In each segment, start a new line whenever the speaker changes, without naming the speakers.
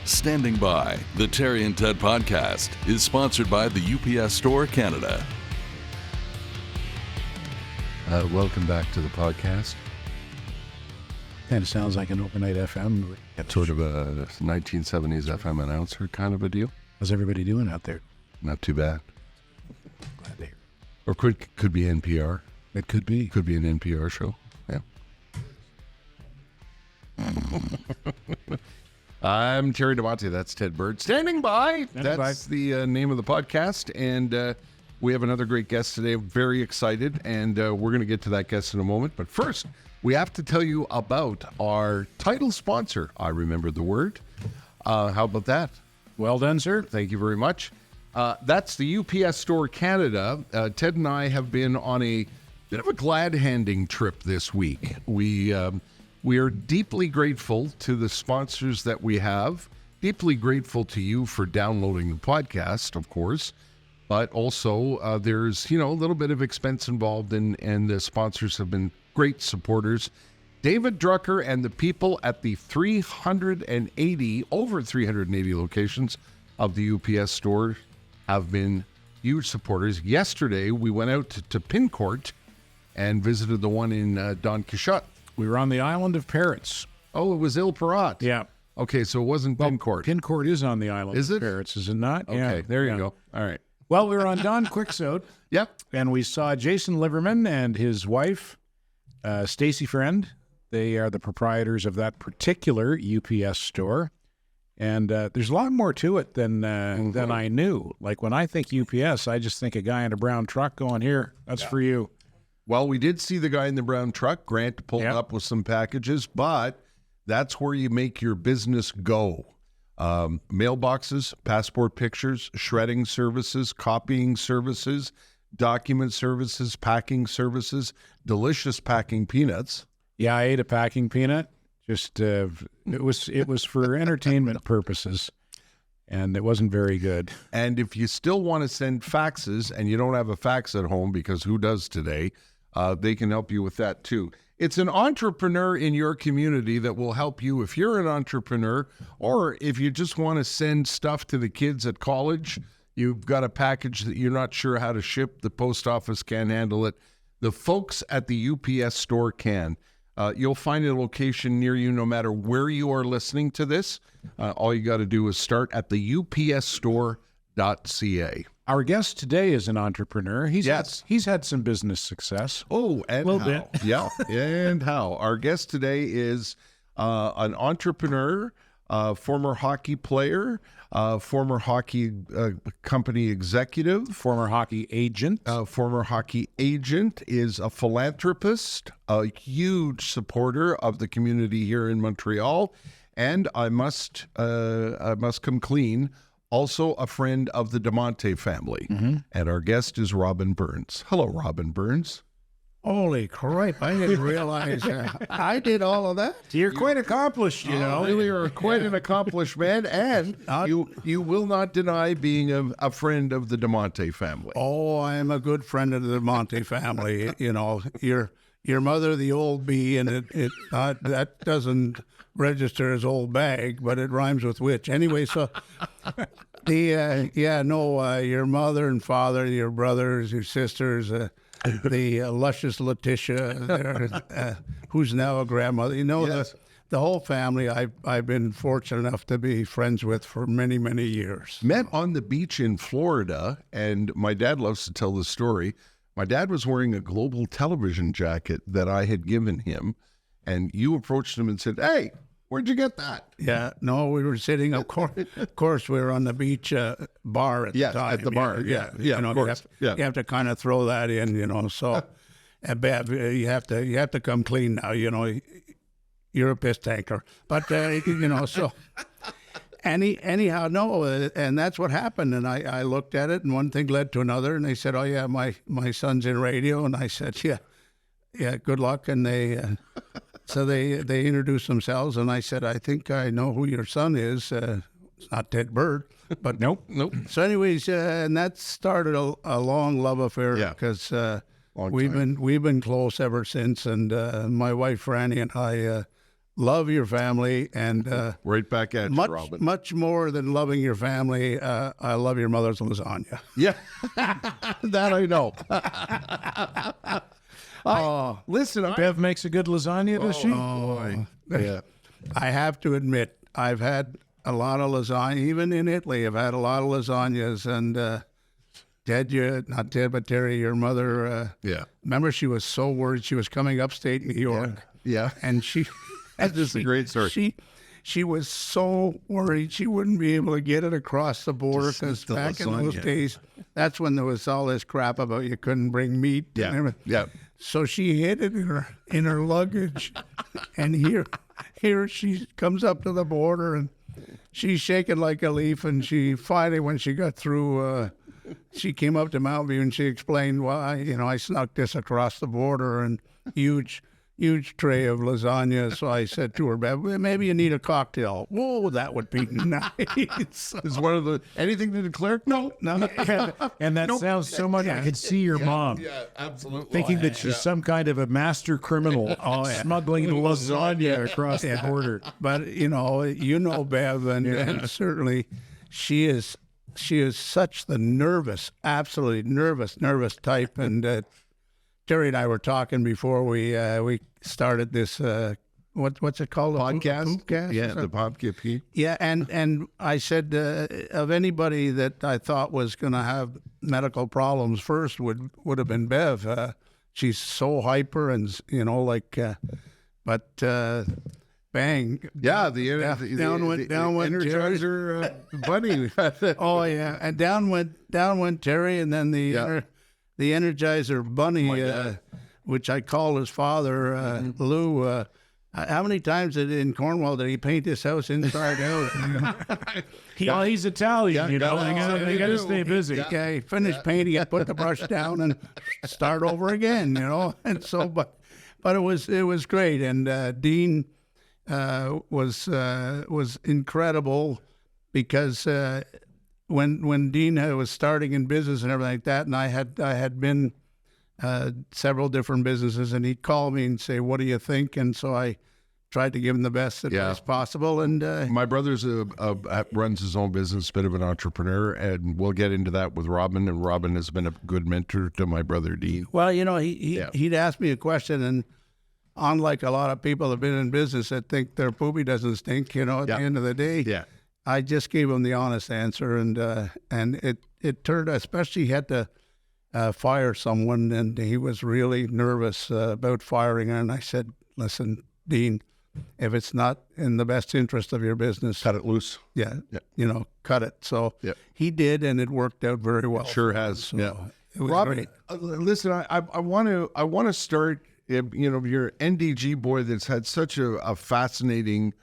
Standing By, the Terry and Ted podcast, is sponsored by the UPS Store Canada.
Welcome back to the podcast.
Kind of sounds like an overnight FM.
Sort of a 1970s FM announcer kind of a deal.
How's everybody doing out there?
Not too bad.
Glad to hear.
Or could be NPR.
It could be.
Could be an NPR show. Yeah. I'm Terry DeMonte. That's Ted Bird. Standing by. That's the name of the podcast. And we have another great guest today. I'm very excited. And we're going to get to that guest in a moment. But first, we have to tell you about our title sponsor. I remember the word. How about that?
Well done, sir.
Thank you very much. That's the UPS Store Canada. Ted and I have been on a bit of a glad-handing trip this week. We are deeply grateful to the sponsors that we have, deeply grateful to you for downloading the podcast, of course, but also there's, a little bit of expense involved, and the sponsors have been great supporters. David Drucker and the people at the over 380 locations of the UPS store have been huge supporters. Yesterday, we went out to Pincourt and visited the one in Don Quixote.
We were on the island of Parrots.
Oh, it was Ile Pirat.
Yeah.
Okay, so it wasn't Pincourt.
Pincourt is on the island of Parrots, is it not?
Okay,
yeah,
there you go. All right.
Well, we were on Don Quixote.
Yep.
And we saw Jason Liverman and his wife, Stacy Friend. They are the proprietors of that particular UPS store. And there's a lot more to it than I knew. Like when I think UPS, I just think a guy in a brown truck going, here, that's for you.
Well, we did see the guy in the brown truck. Grant pulled up with some packages, but that's where you make your business go. Mailboxes, passport pictures, shredding services, copying services, document services, packing services, delicious packing peanuts.
Yeah, I ate a packing peanut. Just it was for entertainment purposes, and it wasn't very good.
And if you still want to send faxes and you don't have a fax at home, because who does today, they can help you with that too. It's an entrepreneur in your community that will help you if you're an entrepreneur, or if you just want to send stuff to the kids at college. You've got a package that you're not sure how to ship. The post office can't handle it. The folks at the UPS store can. You'll find a location near you no matter where you are listening to this. All you got to do is start at the upsstore.ca.
Our guest today is an entrepreneur. He's had some business success.
Oh, and
a little
how?
bit.
Yeah, and how. Our guest today is an entrepreneur, former hockey player, former hockey company executive,
former hockey agent.
Is a philanthropist, a huge supporter of the community here in Montreal, and I must come clean, also a friend of the DeMonte family. Mm-hmm. And our guest is Robin Burns. Hello, Robin Burns.
Holy crap, I didn't realize I did all of that.
You're quite accomplished, you know.
Really are quite an accomplished man, and you will not deny being a friend of the DeMonte family.
Oh, I am a good friend of the DeMonte family. Your mother, the old bee, and that doesn't register as old bag, but it rhymes with witch. Anyway, so your mother and father, your brothers, your sisters, the luscious Letitia, who's now a grandmother. Yes. The whole family I've been fortunate enough to be friends with for many, many years.
Met on the beach in Florida, and my dad loves to tell the story. My dad was wearing a Global Television jacket that I had given him, and you approached him and said, "Hey, where'd you get that?"
Yeah, no, we were sitting, of course, we were on the beach bar at the time.
At the bar, yeah, of course.
You have to kind of throw that in, so you have to come clean now, you're a piss tanker. But, so anyhow, no, and that's what happened. And I looked at it, and one thing led to another, and they said, "Oh, yeah, my son's in radio." And I said, yeah, good luck. And they... So they introduced themselves, and I said, "I think I know who your son is. It's not Ted Bird, but
nope."
So, anyways, and that started a long love affair because we've been close ever since. And my wife Franny and I love your family, and
Right back at you, Robin.
much more than loving your family, I love your mother's lasagna.
Yeah, that I know. Listen,
Bev makes a good lasagna, does she?
yeah.
I have to admit, I've had a lot of lasagna. Even in Italy, I've had a lot of lasagnas. And not Ted, but Terry, your mother.
Yeah.
Remember, she was so worried. She was coming upstate New York.
Yeah.
And she.
That's just a great story.
She was so worried she wouldn't be able to get it across the border because back in those days, that's when there was all this crap about you couldn't bring meat.
Yeah.
And everything.
Yeah.
So she hid it in her luggage, and here she comes up to the border, and she's shaking like a leaf. And she finally, when she got through, she came up to Mountain View and she explained why. I snuck this across the border, and huge tray of lasagna. So I said to her, "Well, maybe you need a cocktail." Whoa, that would be nice.
Is one of the anything to declare? No.
And that sounds so much. I could see your mom
Absolutely.
thinking that she's some kind of a master criminal smuggling lasagna across the border.
But Bev, and certainly she is such the absolutely nervous type. And Terry and I were talking before we started this. What's it called?
Podcast?
Podcast?
Yeah, the podcast.
Yeah, and I said of anybody that I thought was going to have medical problems first would have been Bev. She's so hyper, and but bang.
Yeah,
down went
Energizer bunny.
Oh yeah, and down went Terry, and then the Energizer bunny, which I call his father, Lou. How many times in Cornwall did he paint his house inside out?
Well, he's Italian, you know. They got to stay busy.
Yeah, he finished painting it, put the brush down, and start over again, And so, but it was great, and Dean was incredible because when Dean was starting in business and everything like that, and I had been several different businesses, and he'd call me and say, "What do you think?" And so I tried to give him the best advice possible. And
my brother's runs his own business, bit of an entrepreneur, and we'll get into that with Robin. And Robin has been a good mentor to my brother Dean.
Well, he'd ask me a question, and unlike a lot of people that have been in business that think their poopy doesn't stink, at the end of the day, I just gave him the honest answer, and it turned, especially he had to fire someone, and he was really nervous about firing her. And I said, "Listen, Dean, if it's not in the best interest of your business,
Cut it loose."
Cut it. So he did, and it worked out very well.
Sure has.
So it was
Robin,
great.
Listen, I want to start. You're an NDG boy that's had such a fascinating.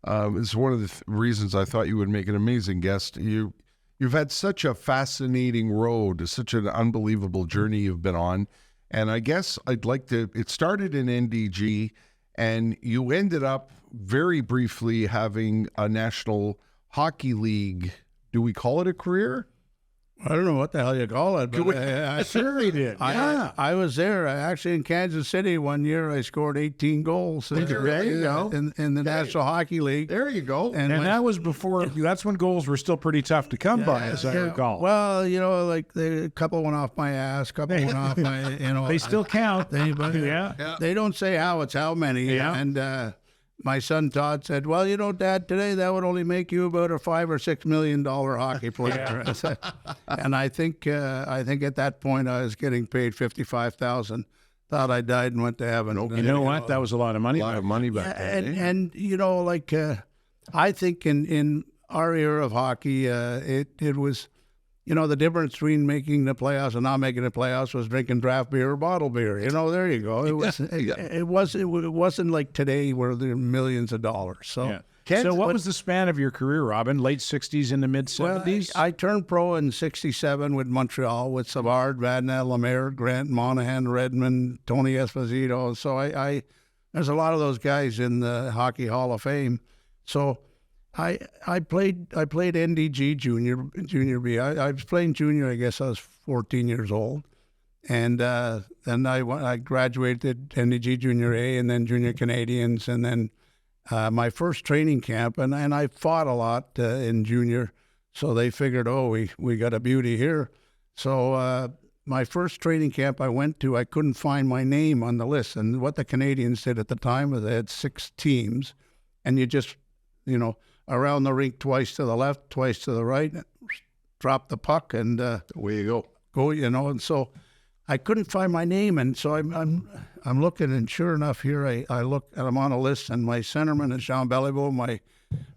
It's one of the reasons I thought you would make an amazing guest. You've had such a fascinating road, such an unbelievable journey you've been on. And I guess it started in NDG, and you ended up very briefly having a National Hockey League. Do we call it a career?
I don't know what the hell you call it, but I
Sure he did.
I was there. Actually, in Kansas City one year, I scored 18 goals.
There you go.
In the National Hockey League.
There you go.
And
that was before. That's when goals were still pretty tough to come by, as I recall.
Well, a couple went off my ass, couple went off my.
They still count. They
don't say how, it's how many.
Yeah.
And my son Todd said, "Well, Dad, today that would only make you about a $5 or $6 million hockey player." And I think at that point I was getting paid $55,000. Thought I died and went to heaven.
You know what? That was a lot of money.
A lot of money back then.
And I think in our era of hockey, it was. The difference between making the playoffs and not making the playoffs was drinking draft beer or bottled beer. There you go. It wasn't like today where there are millions of dollars. So,
what was the span of your career, Robin? Late 60s into mid 70s?
Well, I turned pro in 67 with Montreal, with Savard, Vadnais, Lemaire, Grant, Monahan, Redmond, Tony Esposito. So there's a lot of those guys in the Hockey Hall of Fame. So I played NDG junior B. I was playing junior. I guess I was 14 years old, and then I graduated NDG junior A, and then junior Canadians, and then my first training camp, and I fought a lot in junior, so they figured, we got a beauty here. So my first training camp I went to, I couldn't find my name on the list. And what the Canadians did at the time was they had 6 teams, and you just, around the rink twice to the left, twice to the right, drop the puck, and
Away you go.
go, and so I couldn't find my name, and so I'm looking, and sure enough, here I look, and I'm on a list, and my centerman is Jean Beliveau, my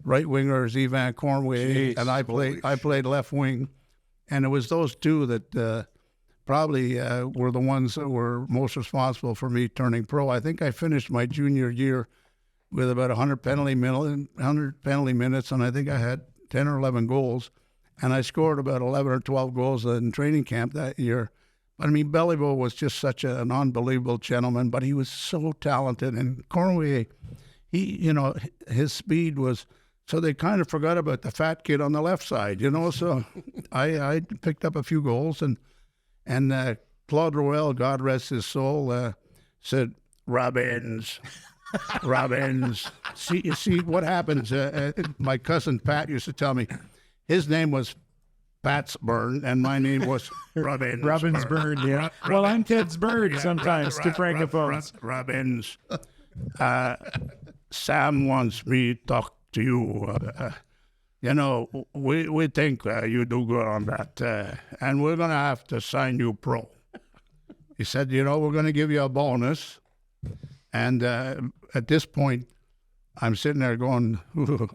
right winger is Yvan Cornway,
Jeez,
and I played left wing, and it was those two that probably were the ones that were most responsible for me turning pro. I think I finished my junior year with about 100 penalty minutes, and I think I had 10 or 11 goals, and I scored about 11 or 12 goals in training camp that year. But I mean, Beliveau was just such an unbelievable gentleman, but he was so talented. And Cornway, his speed was, so they kind of forgot about the fat kid on the left side, So I picked up a few goals, and Claude Roel, God rest his soul, said, Robbins. See what happens. My cousin Pat used to tell me his name was Pat's Burn, and my name was Robbins.
Robbins Bird, yeah. Well, I'm Ted's Bird sometimes to francophones.
Robbins. Sam wants me to talk to you. We think you do good on that, and we're going to have to sign you pro. He said, we're going to give you a bonus. And at this point, I'm sitting there going,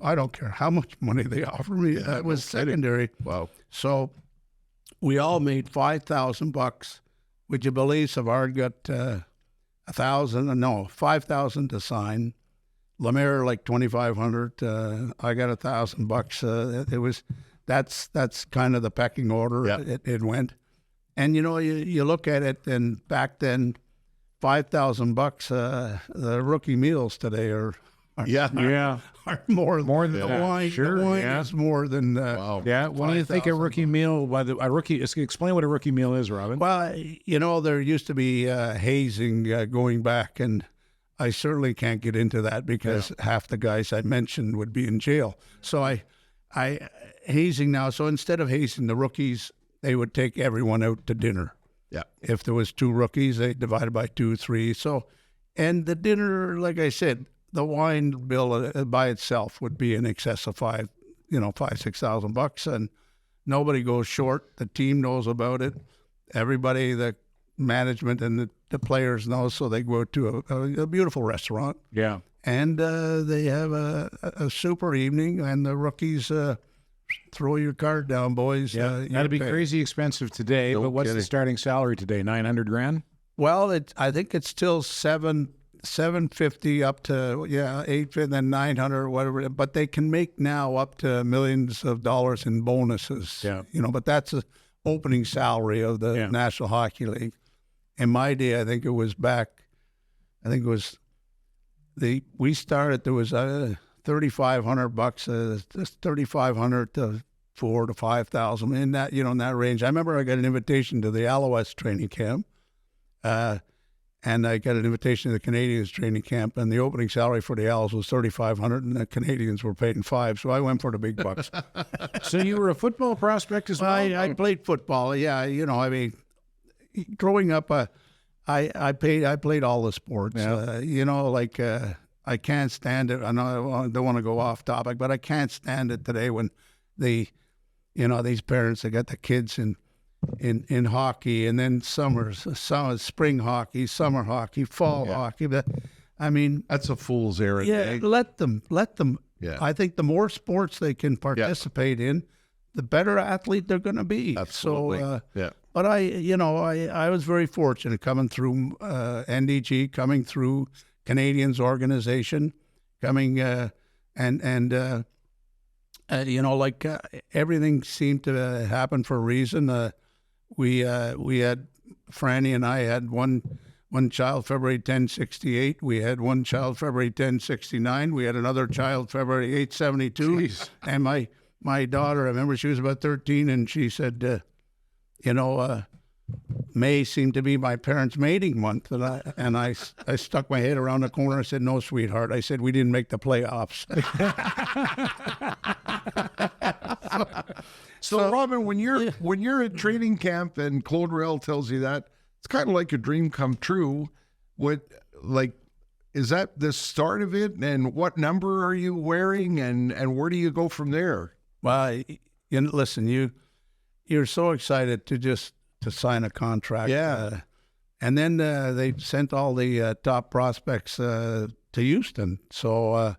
I don't care how much money they offer me. That was secondary.
Wow.
So we all made $5,000. Would you believe Savard got $5,000 to sign. Lemaire like $2,500. I got $1,000. It was that's kind of the pecking order.
Yeah.
It went, and you look at it, and back then, $5,000. The rookie meals today are more than
that.
the wine.
Sure,
the wine
yeah.
is more than
Wow.
Yeah, when you think a rookie meal, explain what a rookie meal is, Robin.
Well, there used to be hazing going back, and I certainly can't get into that because half the guys I mentioned would be in jail. So I hazing now. So instead of hazing the rookies, they would take everyone out to dinner.
Yeah.
If there was 2 rookies, they divided by 2, 3. So, and the dinner, like I said, the wine bill by itself would be in excess of $6,000, and nobody goes short. The team knows about it. Everybody, the management and the players know, so they go to a beautiful restaurant.
Yeah.
And they have a super evening, and the rookies throw your card down, boys.
Yeah, that'd be crazy expensive today.
No
but what's
kidding.
the starting salary today? $900,000.
Well, I think it's still $750 up to $850, and then $900, whatever. But they can make now up to millions of dollars in bonuses.
Yeah.
But that's the opening salary of the National Hockey League. In my day, I think it was we started. There was $3,500, just $3,500 to $4,000 to $5,000 in that in that range. I remember I got an invitation to the Alouettes training camp, and I got an invitation to the Canadians training camp, and the opening salary for the Owls was $3,500, and the Canadians were paying $5,000, so I went for the big bucks.
So you were a football prospect as well?
I played football. Yeah, I mean, growing up, I played all the sports.
Yeah.
I can't stand it. I know I don't want to go off topic, but I can't stand it today when these parents, they got the kids in hockey, and then spring hockey, summer hockey, fall hockey. But I mean,
That's a fool's errand.
yeah, let them.
Yeah.
I think the more sports they can participate in, the better athlete they're going to be.
Absolutely.
So,
Yeah.
but I was very fortunate coming through NDG, coming through Canadians organization, coming everything seemed to happen for a reason. We had Franny and I had one child February 10, 68. We had one child February 10, 69. We had another child February 8, 72.
Jeez.
And my daughter, I remember she was about 13, and she said, May seemed to be my parents' mating month, and I stuck my head around the corner. I said, "No, sweetheart." I said, "We didn't make the playoffs."
So, Robin, when you're at training camp and Claude Rail tells you that, it's kind of like a dream come true. Is that the start of it? And what number are you wearing? And where do you go from there?
Well, listen, you're so excited to sign a contract.
Yeah.
And then they sent all the top prospects to Houston. So,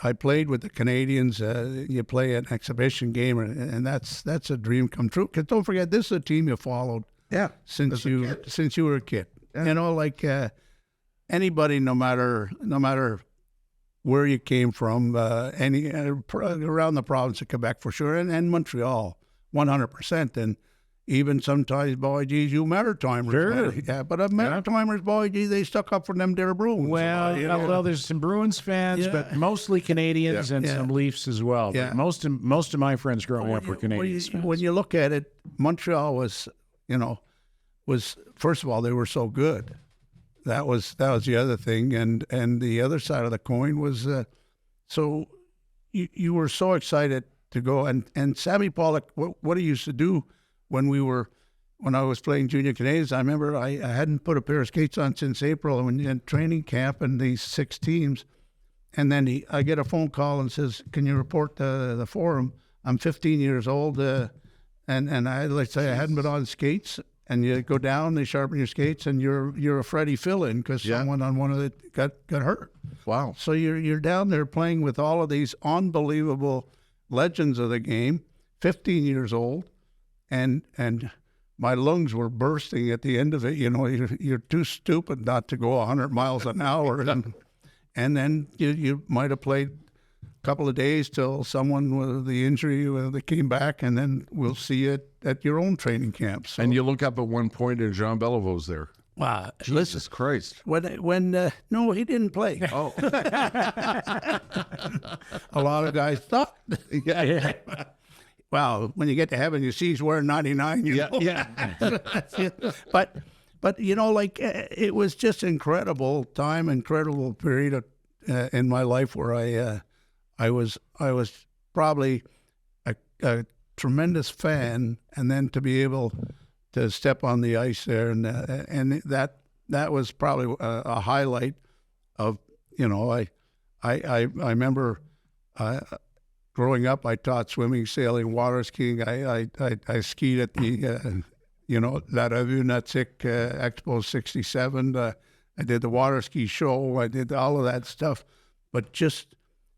I played with the Canadians. You play an exhibition game, and that's a dream come true. Because don't forget, this is a team you followed.
Yeah.
Since you were a kid. Yeah. Anybody, no matter where you came from, around the province of Quebec for sure, and Montreal, 100%. And even sometimes, boy, geez, you Maritimers.
Sure.
Yeah, but Maritimers, boy, geez, they stuck up for them there Bruins.
Well, there's some Bruins fans, but mostly Canadians and some Leafs as well.
Yeah.
But most of my friends growing up were Canadians.
When you look at it, Montreal was first of all, they were so good. That was the other thing, and the other side of the coin was so you were so excited to go, and Sammy Pollock, what he used to do when I was playing junior Canadians, I remember I hadn't put a pair of skates on since April, and in training camp and these 6 teams, and then I get a phone call and says, "Can you report the forum? I'm 15 years old, and let's say I hadn't been on skates." And you go down, they sharpen your skates, and you're a Freddie fill-in because someone on one of it got hurt.
Wow.
So you're down there playing with all of these unbelievable legends of the game, 15 years old, and my lungs were bursting at the end of it. You're too stupid not to go 100 miles an hour, and then you might have played couple of days till someone with the injury they came back, and then we'll see it at your own training camp. So,
and you look up at one point and Jean Beliveau's there.
Wow,
Jesus Christ!
When no, he didn't play.
Oh,
a lot of guys thought.
yeah.
Well, when you get to heaven, you see he's wearing 99. But it was just incredible time, incredible period in my life where I was probably a tremendous fan, and then to be able to step on the ice there, and that was probably a highlight of I remember growing up. I taught swimming, sailing, water skiing. I skied at the La Revue Nautique Expo '67. I did the water ski show. I did all of that stuff, but just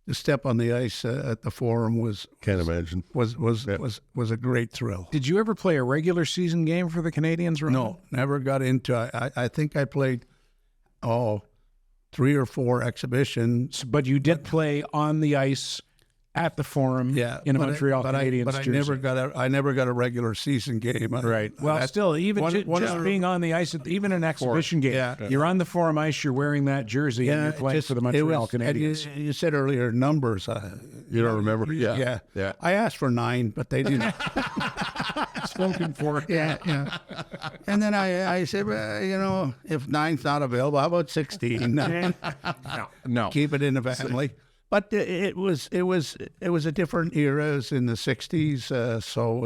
to step on the ice at the Forum was a great thrill.
Did you ever play a regular season game for the Canadians? Roman?
No, never got into it. I think I played 3 or 4 exhibitions.
But you did play on the ice at the Forum in a Montreal Canadiens jersey.
I never got a regular season game.
Right. Well, still, even just being on the ice, even an exhibition game, you're on the Forum ice, you're wearing that jersey, and you're playing for the Montreal Canadiens.
You said earlier numbers.
You don't remember?
Yeah. I asked for 9, but they didn't.
Spoken for.
Yeah. And then I said, well, if 9's not available, how about 16?
No.
Keep it in the family. But it was a different era. It was in the '60s, so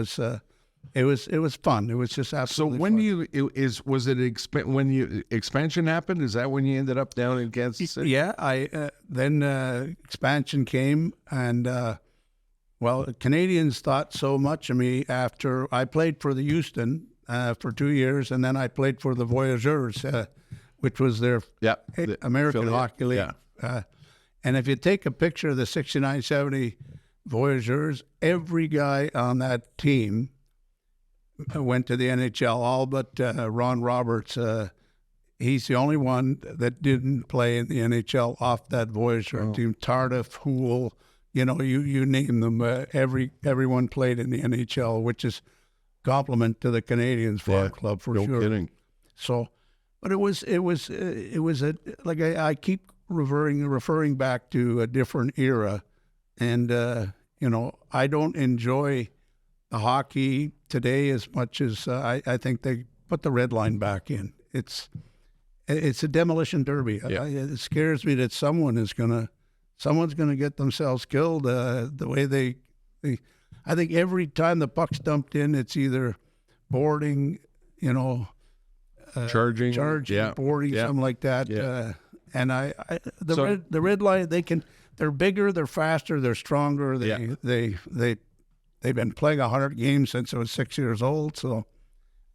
it was fun. It was just absolutely.
So when
fun.
when expansion happened? Is that when you ended up down in Kansas City?
Yeah, then expansion came, and Canadians thought so much of me after I played for the Houston for 2 years, and then I played for the Voyageurs, which was their American Hockey League.
Yeah.
And if you take a picture of the 69-70 Voyageurs, every guy on that team went to the NHL, all but Ron Roberts. He's the only one that didn't play in the NHL off that Voyager team. Tardif, Houle, you name them. Everyone played in the NHL, which is compliment to the Canadiens Farm Club for sure.
No kidding.
So, but it was I keep referring back to a different era, and I don't enjoy hockey today, as much as I think they put the red line back in. It's a demolition derby. It scares me that someone's gonna get themselves killed. The way they, I think every time the puck's dumped in, it's either boarding,
Charging,
boarding, something like that.
Yeah.
And the red line, they're bigger, they're faster, they're stronger. They've been playing 100 games since I was 6 years old. So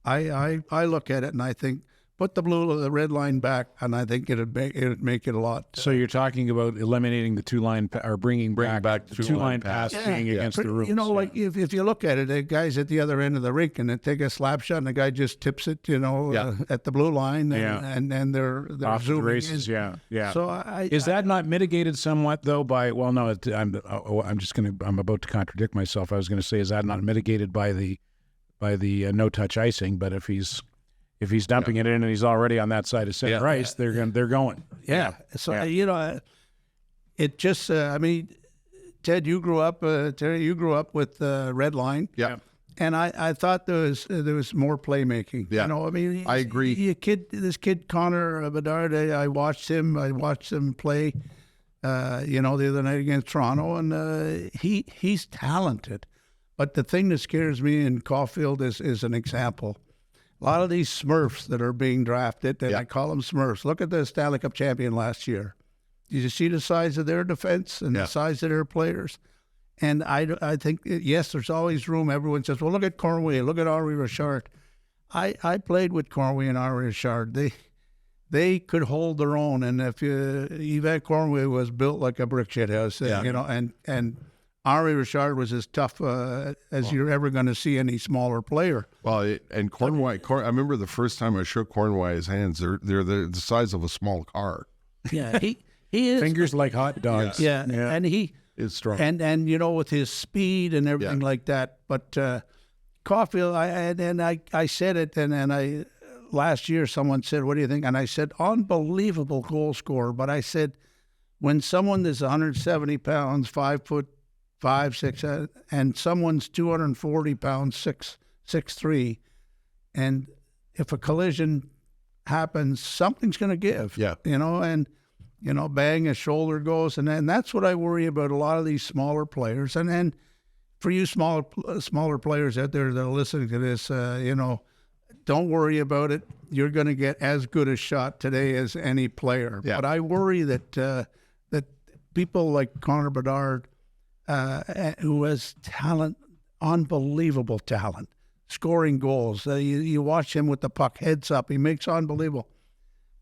I look at it and I think, put the red line back, and I think it'd make it a lot.
So you're talking about eliminating the two-line or bringing back the two-line pass being against the rules.
Like if you look at it, the guy's at the other end of the rink and they take a slap shot, and the guy just tips it, at the blue line, and they're
off
zooming
the races.
in.
Yeah.
So
is that not mitigated somewhat though by? Well, no, I'm about to contradict myself. I was going to say, is that not mitigated by the no-touch icing? But if he's dumping it in and he's already on that side of center ice, they're going.
Yeah. So it just. Ted, you grew up. Terry, you grew up with red line.
Yeah.
And I thought there was more playmaking.
Yeah. I agree.
This kid Connor Bedard. I watched him play. The other night against Toronto, and he's talented. But the thing that scares me in Caulfield is an example. A lot of these Smurfs that are being drafted, and I call them Smurfs. Look at the Stanley Cup champion last year. Did you see the size of their defense and the size of their players? And I think, yes, there's always room. Everyone says, well, look at Cornway, look at Henri Richard. I played with Cornway and Henri Richard. They could hold their own. And if Yvette Cornway was built like a brick shit house, and Henri Richard was as tough as you're ever going to see any smaller player.
Well, and Cornway, I remember the first time I shook Cornway's hands. They're the size of a small car.
Yeah, he is.
Fingers like hot dogs.
Yeah. And he
is strong.
And with his speed and everything like that. But Caulfield, I said it, and last year someone said, "What do you think?" And I said, "Unbelievable goal scorer." But I said, when someone is 170 pounds, 5'5", 6", and someone's 240 pounds, 6'3", and if a collision happens, something's going to give.
Yeah.
Bang, a shoulder goes, and that's what I worry about a lot of these smaller players. And for you smaller players out there that are listening to this, don't worry about it. You're going to get as good a shot today as any player.
Yeah.
But I worry that that people like Connor Bedard, who has talent, unbelievable talent, scoring goals. You watch him with the puck heads up. He makes unbelievable.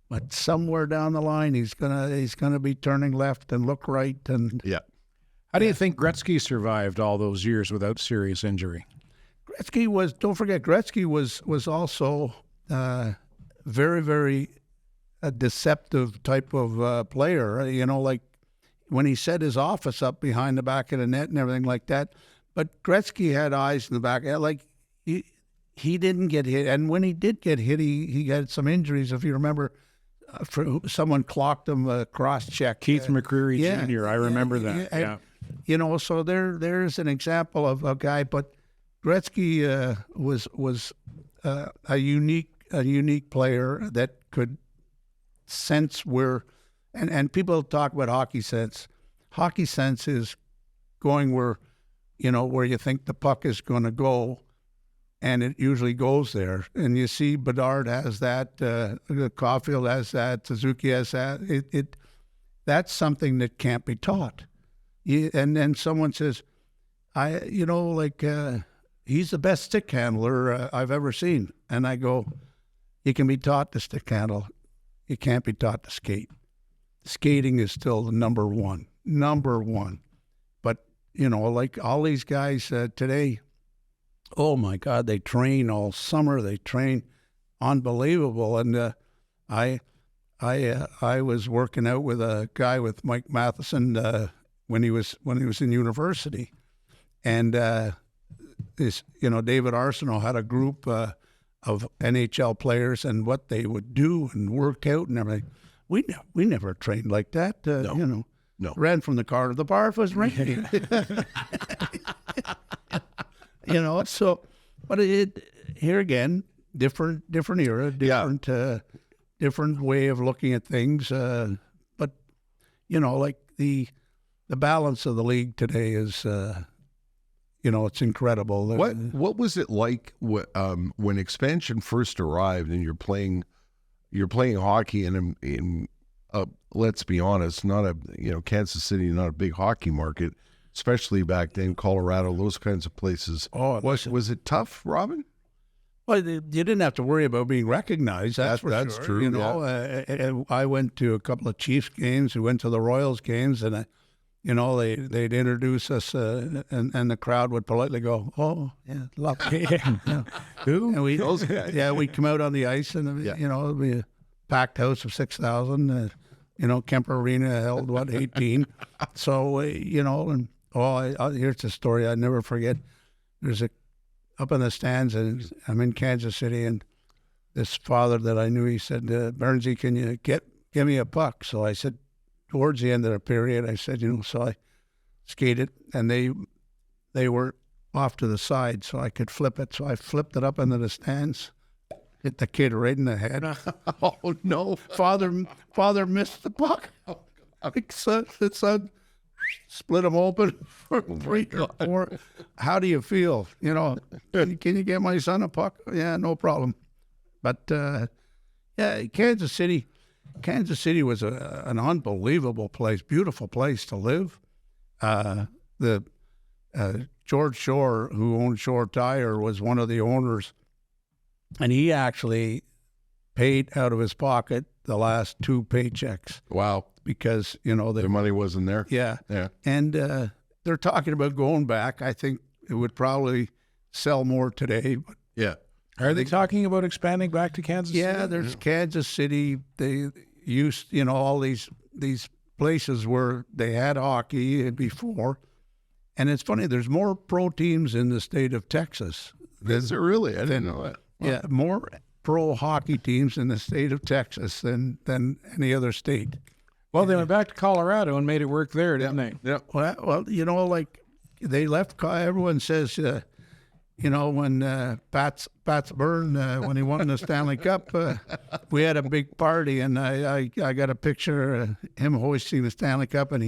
But somewhere down the line, he's gonna be turning left and look right. And
how do you think Gretzky survived all those years without serious injury?
Don't forget, Gretzky was also very, very a deceptive type of player. Like when he set his office up behind the back of the net and everything like that. But Gretzky had eyes in the back. Like he didn't get hit, and when he did get hit, he had some injuries. If you remember, someone clocked him cross-check.
Keith McCreary Jr. I remember that.
So there's an example of a guy. But Gretzky was a unique player that could sense where, and people talk about hockey sense. Hockey sense is going where you think the puck is going to go, and it usually goes there. And you see Bedard has that, Caulfield has that, Suzuki has that. That's something that can't be taught. And then someone says, he's the best stick handler I've ever seen. And I go, you can be taught to stick handle. You can't be taught to skate. Skating is still the number one. But, like all these guys today, oh my God, they train all summer. They train unbelievable. And I was working out with a guy with Mike Matheson when he was in university, and David Arsenault had a group of NHL players and what they would do and work out and everything. We never trained like that.
No.
Ran from the car to the bar if it was raining. you know. So, but here again, different era, different way of looking at things. But you know, like the balance of the league today is, you know, it's incredible.
What was it like when expansion first arrived and you're playing hockey in let's be honest, Kansas City, not a big hockey market, especially back then, Colorado, those kinds of places.
Oh,
was it tough, Robin?
Well, you didn't have to worry about being recognized. That's sure.
True.
You know, I went to a couple of Chiefs games. We went to the Royals games, and you know, they'd introduce us, and the crowd would politely go, "Oh, yeah, love it." Yeah.
Who?
And we'd come out on the ice, and you know, it'd be a packed house of 6,000. You know, Kemper Arena held 18. So you know, and here's a story I never forget. There's up in the stands, and I'm in Kansas City, and this father that I knew, he said, "Bernsey, can you give me a puck?" So I said, towards the end of the period, I said, you know, so I skated, and they were off to the side, so I could flip it. So I flipped it up into the stands, hit the kid right in the head.
Oh no!
Father missed the puck. The son split him open for 3 or 4. How do you feel? You know, can you get my son a puck? Yeah, no problem. But yeah, Kansas City was an unbelievable place, beautiful place to live. The George Shore, who owned Shore Tire, was one of the owners, and he actually paid out of his pocket the last 2 paychecks.
Wow.
Because, you know,
the money wasn't there.
Yeah.
Yeah.
And they're talking about going back. I think it would probably sell more today. But
yeah.
Are they talking about expanding back to Kansas City?
Yeah, there's Kansas City. They used, you know, all these places where they had hockey before. And it's funny, there's more pro teams in the state of Texas.
Is there really? I didn't know that.
Yeah, more pro hockey teams in the state of Texas than any other state.
Well, they went back to Colorado and made it work there, didn't they?
Yeah.
Well, you know, like they left. Everyone says, you know, when Pat's Byrne, when he won the Stanley Cup, we had a big party, and I got a picture of him hoisting the Stanley Cup, and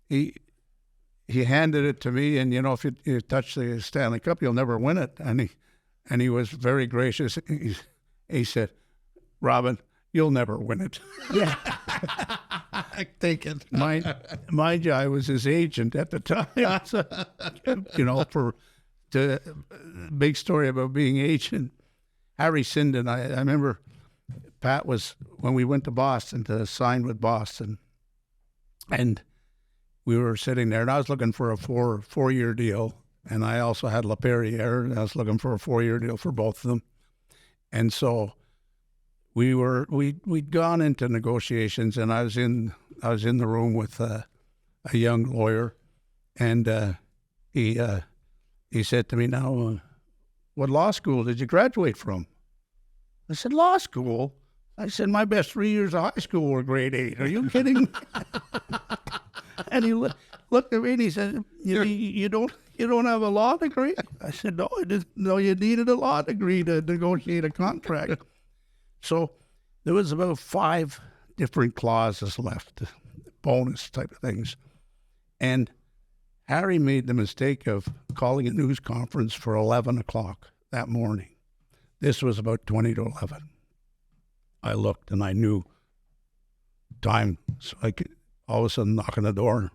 he handed it to me, and you know, if you touch the Stanley Cup, you'll never win it. And he was very gracious. He said, "Robin, you'll never win it."
Yeah. I think it.
Mind you, I was his agent at the time. So, you know, big story about being agent. Harry Sinden, I remember Pat was, when we went to Boston to sign with Boston, and we were sitting there, and I was looking for a four-year deal, and I also had LaPerriere, and I was looking for a 4-year deal for both of them. And so we'd gone into negotiations, and I was in the room with a young lawyer, and he said to me, "Now, what law school did you graduate from?" I said, "Law school?" I said, "My best 3 years of high school were grade 8. Are you kidding?" And he looked at me and he said, "You don't have a law degree?" I said, "No, I didn't know you needed a law degree to negotiate a contract." So there was about 5 different clauses left, bonus type of things. And Harry made the mistake of calling a news conference for 11 o'clock that morning. This was about 20 to 11. I looked and I knew time. So I could all of a sudden knock on the door.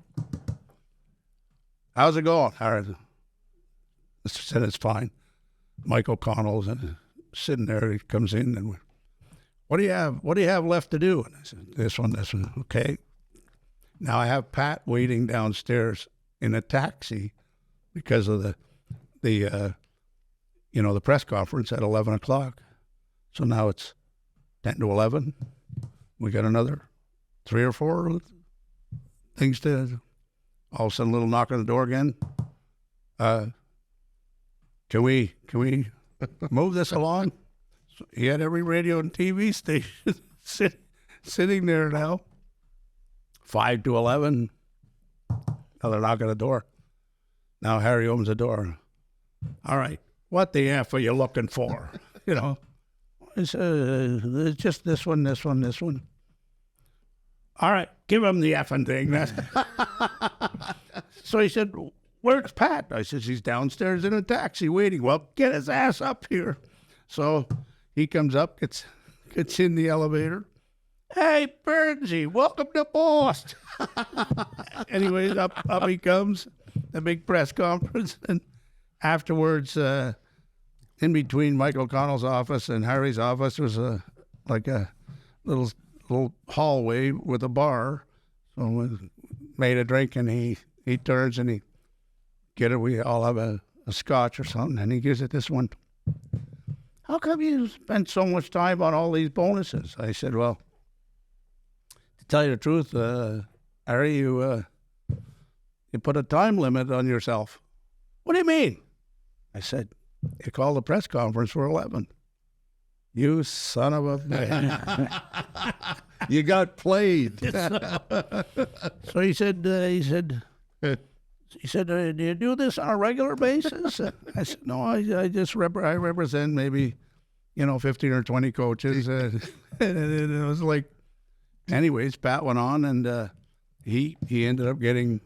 "How's it going, Harry?" I said, "It's fine." Mike O'Connell's sitting there. He comes in and what do you have left to do? And I said, this one. Okay. Now I have Pat waiting downstairs in a taxi because of the press conference at 11 o'clock. So now it's 10 to 11. We got another 3 or 4 things to, all of a sudden, a little knock on the door again. Can we move this along? So he had every radio and TV station sitting there now. 5 to 11. Now they're knocking on the door. Now Harry opens the door. All right, what the F are you looking for? You know, it's just this one, this one, this one. All right, give him the effing thing. So he said, where's Pat? I said, he's downstairs in a taxi waiting. Well, get his ass up here. So he comes up, gets in the elevator. Hey, Bernsey, welcome to Boston. Anyways, up he comes, the big press conference. And afterwards, in between Michael Connell's office and Harry's office was like a little hallway with a bar. So we made a drink, and he turns and we all have a scotch or something, and he gives it this one. How come you spend so much time on all these bonuses? I said, well, to tell you the truth, Harry, you put a time limit on yourself. What do you mean? I said, you called the press conference for 11. You son of a bitch.
You got played.
So he said, do you do this on a regular basis? I said, no, I just I represent maybe, 15 or 20 coaches. And it was like, anyways, Pat went on, and he ended up getting,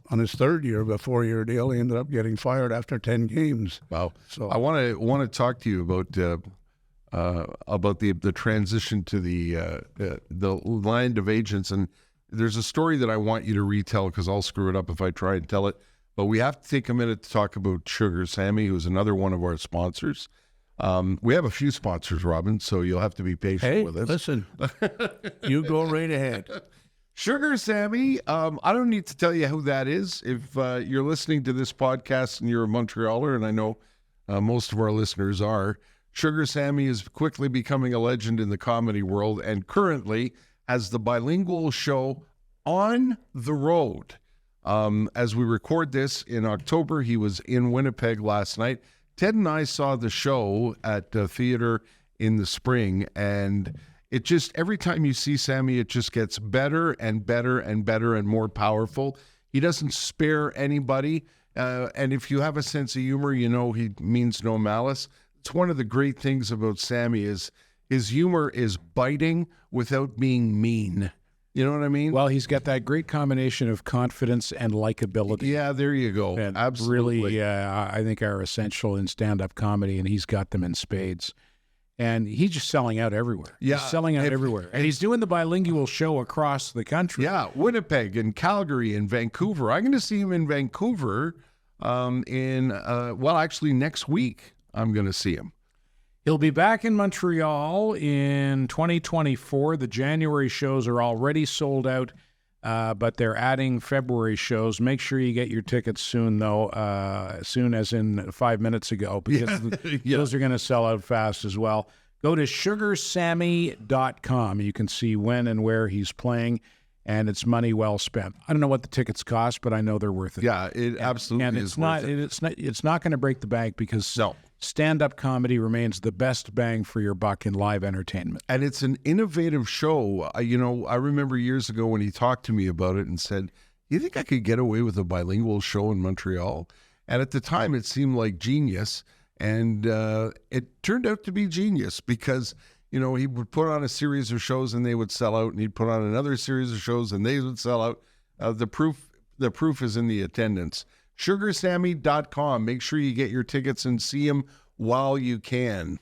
on his third year of a 4-year deal, he ended up getting fired after 10 games.
Wow.
So
I want to talk to you about the transition to the land of agents, and there's a story that I want you to retell because I'll screw it up if I try and tell it. But we have to take a minute to talk about Sugar Sammy, who's another one of our sponsors. We have a few sponsors, Robin, so you'll have to be patient with us.
Listen, you go right ahead.
Sugar Sammy, I don't need to tell you who that is. If you're listening to this podcast and you're a Montrealer, and I know most of our listeners are, Sugar Sammy is quickly becoming a legend in the comedy world and currently has the bilingual show On the Road. As we record this in October, he was in Winnipeg last night. Ted and I saw the show at the theater in the spring, and it just, every time you see Sammy, it just gets better and better and better and more powerful. He doesn't spare anybody, and if you have a sense of humor, you know he means no malice. It's one of the great things about Sammy is his humor is biting without being mean. You know what I mean?
Well, he's got that great combination of confidence and likability.
Yeah, there you go.
And
absolutely.
Really, I think are essential in stand-up comedy, and he's got them in spades. And he's just selling out everywhere.
Yeah.
He's selling out everywhere. And he's doing the bilingual show across the country.
Yeah, Winnipeg and Calgary and Vancouver. I'm going to see him in Vancouver actually next week I'm going to see him.
He'll be back in Montreal in 2024. The January shows are already sold out, but they're adding February shows. Make sure you get your tickets soon, though, soon as in 5 minutes ago, because those are going to sell out fast as well. Go to sugarsammy.com. You can see when and where he's playing, and it's money well spent. I don't know what the tickets cost, but I know they're worth it.
Yeah, it absolutely is worth it.
It's not going to break the bank because stand-up comedy remains the best bang for your buck in live entertainment.
And it's an innovative show. I remember years ago when he talked to me about it and said, you think I could get away with a bilingual show in Montreal? And at the time, it seemed like genius. And it turned out to be genius because, he would put on a series of shows and they would sell out, and he'd put on another series of shows and they would sell out. The proof is in the attendance. sugarsammy.com. Make sure you get your tickets and see him while you can.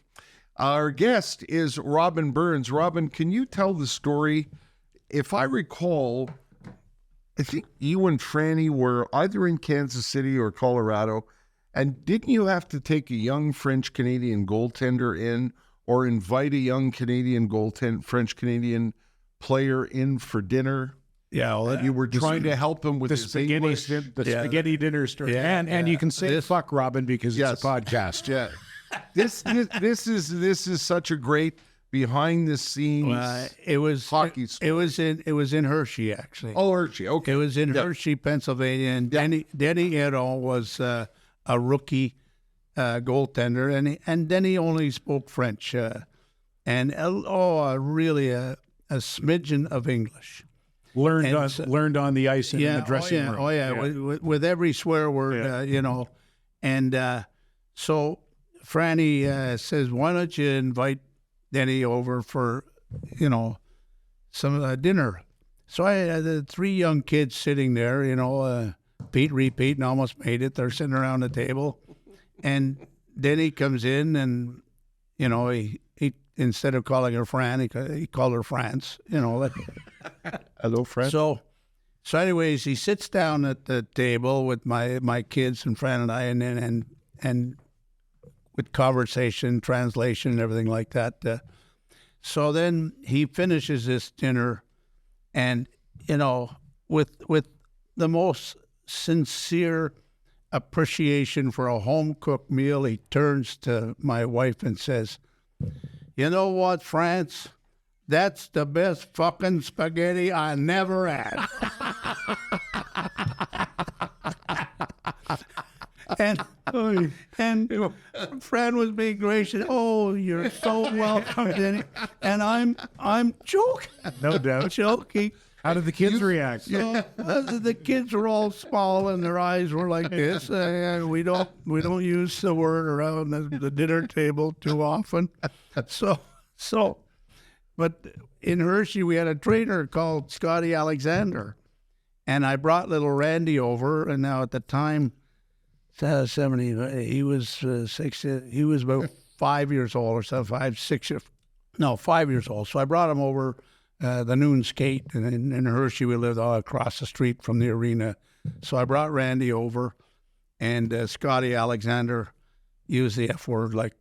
Our guest is Robin Burns. Robin, can you tell the story? If I recall, I think you and Franny were either in Kansas City or Colorado, and didn't you have to take a young French-Canadian goaltender in or invite a young French-Canadian player in for dinner?
Yeah, well,
you were trying to help him with
the
his
spaghetti dinner story.
Yeah,
and you can say fuck Robin because it's a podcast.
Yeah. This is such a great behind the scenes hockey story.
It was in Hershey, actually.
Oh, Hershey. Okay.
It was in Hershey, Pennsylvania, and Denny Edel was a rookie goaltender, and Denny only spoke French, and really a smidgen of English.
Learned on the ice and in the dressing room.
With every swear word, and So Franny says, why don't you invite Denny over for, some dinner? So I had the 3 young kids sitting there, Pete, repeat, and almost made it. They're sitting around the table. And Denny comes in and, he instead of calling her Fran, he called her France,
Hello, Fran.
So anyways, he sits down at the table with my kids and Fran and I, and with conversation, translation, and everything like that. So then he finishes this dinner, and with the most sincere appreciation for a home cooked meal, he turns to my wife and says, "You know what, France? That's the best fucking spaghetti I never had." And Fran was being gracious. "Oh, you're so welcome, Denny." And I'm joking.
No doubt.
Joking.
How did the kids react?
So, the kids were all small and their eyes were like this. We don't use the word around the dinner table too often. So, but in Hershey we had a trainer called Scotty Alexander, and I brought little Randy over. And now at the time, 70, he was 6. He was about 5 years old or so, 5 years old. So I brought him over. The noon skate, and in Hershey we lived all across the street from the arena. So I brought Randy over, and Scotty Alexander used the F word like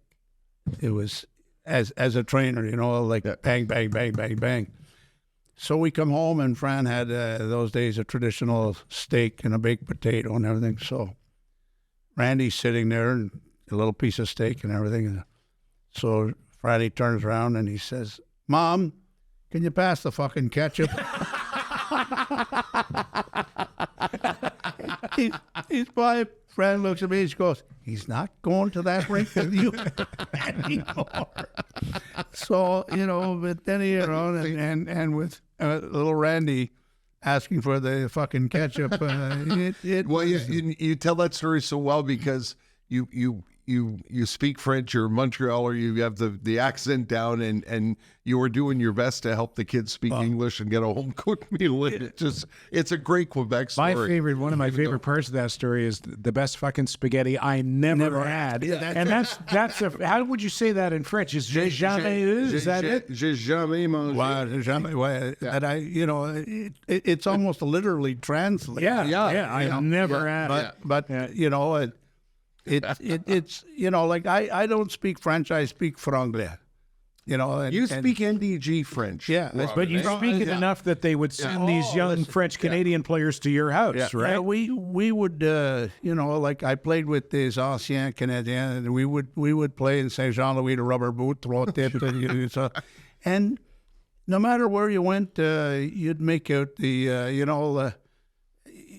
it was as a trainer, like bang, bang, bang, bang, bang. So we come home, and Fran had those days a traditional steak and a baked potato and everything. So Randy's sitting there and a little piece of steak and everything. So Franny turns around and he says, "Mom, can you pass the fucking ketchup?" he's by. Fran looks at me and she goes, "He's not going to that rink with you anymore." So, but then and with little Randy asking for the fucking ketchup.
Well, you tell that story so well because you speak French or Montreal, or you have the accent down, and you were doing your best to help the kids speak English and get a home cooked meal. It's a great Quebec story.
One of my favorite parts of that story is the best fucking spaghetti I never had.
Yeah,
and that's how would you say that in French? Is j'ai jamais eu? Is that it?
J'ai jamais mangé.
Wow, jamais. That it's almost literally translated.
Yeah. I never had.
But it's like I don't speak French. I speak franglais.
You speak NDG French.
Yeah,
but you speak it enough that they would send these young French Canadian players to your house, right?
Yeah, we would like I played with these anciens Canadiens, and we would play in Saint Jean Louis, the rubber boot, throw a tip, and no matter where you went, you'd make out the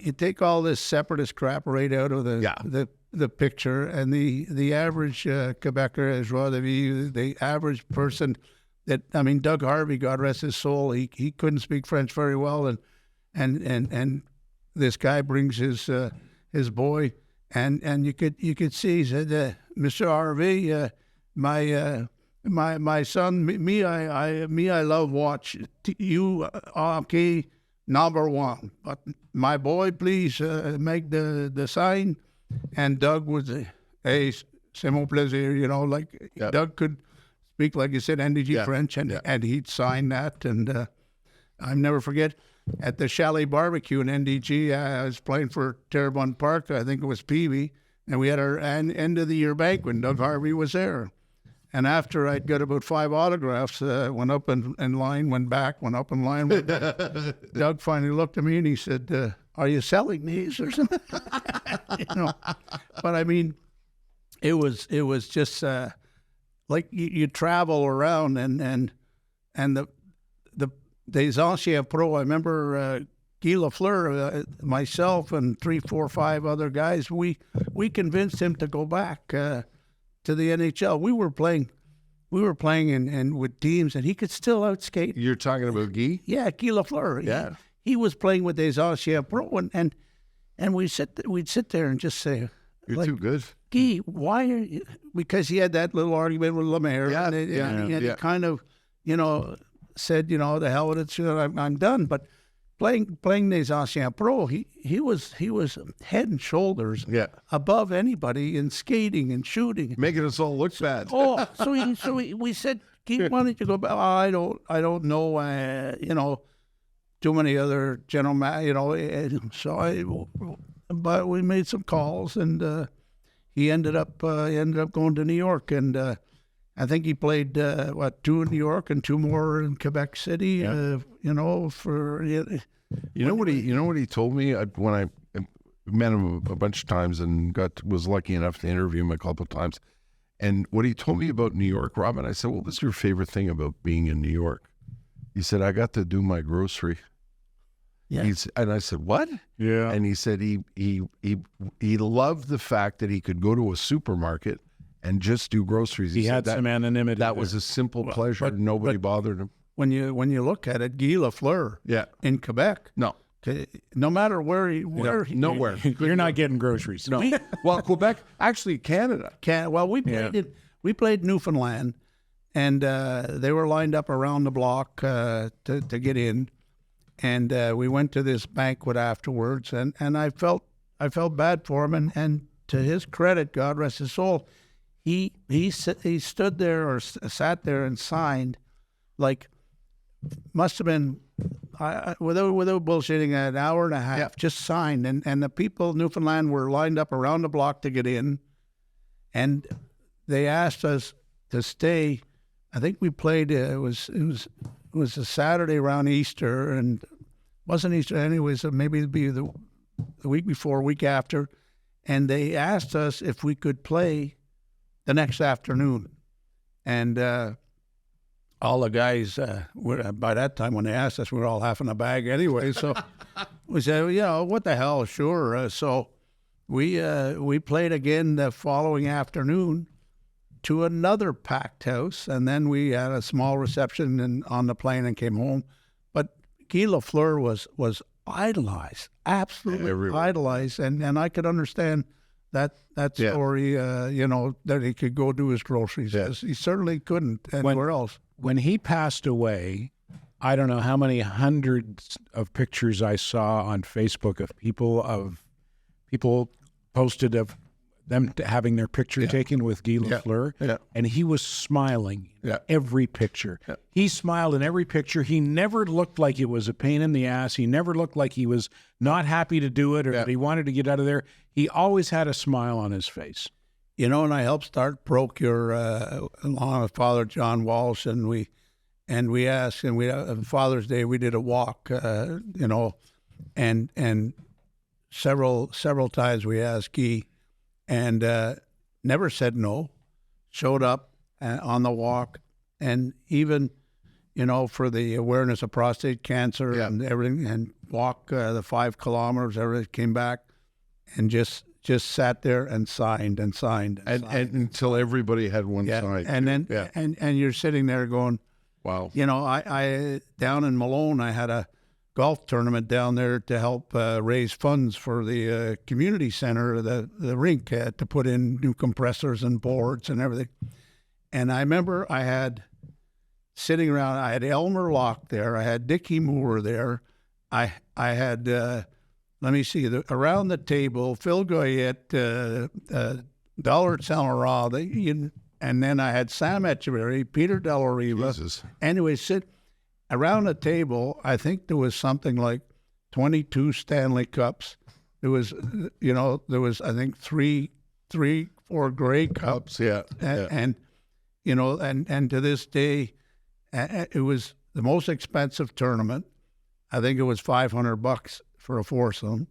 you take all this separatist crap right out of the picture, and the average Quebecer, as well, the average person Doug Harvey, God rest his soul, he couldn't speak French very well, and this guy brings his boy, and you could see, he said, "Mr. Harvey, my son, me I love watch you hockey number 1, but my boy, please make the sign." And Doug was hey, c'est mon plaisir, Doug could speak, like you said, NDG French, and he'd sign that. And I'll never forget, at the Chalet Barbecue in NDG, I was playing for Terrebonne Park, I think it was Peavy, and we had our end of the year banquet, and Doug Harvey was there. And after I'd got about 5 autographs, went up in line, went back, went up in line. Went back. Doug finally looked at me and he said, "Are you selling these or something?" But I mean, it was just like you travel around and the des anciens pros. I remember Guy Lafleur, myself, and 3, 4, 5 other guys. We convinced him to go back to the NHL. We were playing and with teams, and he could still outskate.
You're talking about Guy?
Yeah, Guy Lafleur.
Yeah.
He was playing with des anciens pro, and we'd sit there and just say,
"You're too good."
Guy, why are you? Because he had that little argument with Lemaire.
Yeah,
and he kind of, said, the hell with it, I'm done. But playing les anciens pros, he was head and shoulders above anybody in skating and shooting,
making us all look bad.
So we said, Guy, why don't you go back? I don't know, too many other gentlemen, but we made some calls, and he ended up going to New York, and I think he played 2 in New York and 2 more in Quebec City. For
you know what he told me when I met him a bunch of times and was lucky enough to interview him a couple of times, and what he told me about New York, Robin, I said, "What was your favorite thing about being in New York?" He said, "I got to do my grocery."
Yeah.
And I said, "What?"
Yeah.
And he said he loved the fact that he could go to a supermarket and just do groceries.
He had some anonymity.
That was a simple pleasure.
but-
Nobody bothered him.
when you look at it, Guy Lafleur, in Quebec,
No.
no matter where he
Nowhere.
You're not getting groceries.
No. Well, Quebec, actually Canada.
we played Newfoundland, and they were lined up around the block to get in, and we went to this banquet afterwards, and I felt bad for him, and to his credit, God rest his soul, he stood there or sat there and signed, like, must have been, without bullshitting, an hour and a half, just signed, and the people of Newfoundland were lined up around the block to get in, and they asked us to stay. I think we played. It was a Saturday around Easter, and wasn't Easter anyways. So maybe it'd be the week before, week after, and they asked us if we could play the next afternoon, and all the guys by that time when they asked us, we were all half in a bag anyway. So we said, what the hell, sure. So we played again the following afternoon to another packed house, and then we had a small reception on the plane and came home. But Guy Lafleur was idolized, absolutely idolized, and I could understand that story, that he could go do his groceries. Yeah. He certainly couldn't anywhere else.
When he passed away, I don't know how many hundreds of pictures I saw on Facebook of people posted of them having their picture taken with Guy Lafleur, and he was smiling in every picture. Yeah. He smiled in every picture. He never looked like it was a pain in the ass. He never looked like he was not happy to do it or that he wanted to get out of there. He always had a smile on his face.
And I helped start Procure along with Father John Walsh, and we asked, and on Father's Day we did a walk, and several times we asked Guy, and never said no, showed up on the walk, and even, for the awareness of prostate cancer and everything, and walk the 5 kilometers, everything, came back, and just sat there and signed and
until everybody had one signed.
And then and you're sitting there going,
wow.
I down in Malone, I had a golf tournament down there to help raise funds for the community center, the rink, to put in new compressors and boards and everything. And I remember I had sitting around, I had Elmer Locke there, I had Dickie Moore there, I had let me see, around the table, Phil Goyette, Dollard Samarra, and then I had Sam Echeverry, Peter Delariva. Anyway, sit around the table. I think there was something like 22 Stanley Cups. There was, I think 4 Grey Cups. And to this day, it was the most expensive tournament. I think it was $500 for a foursome,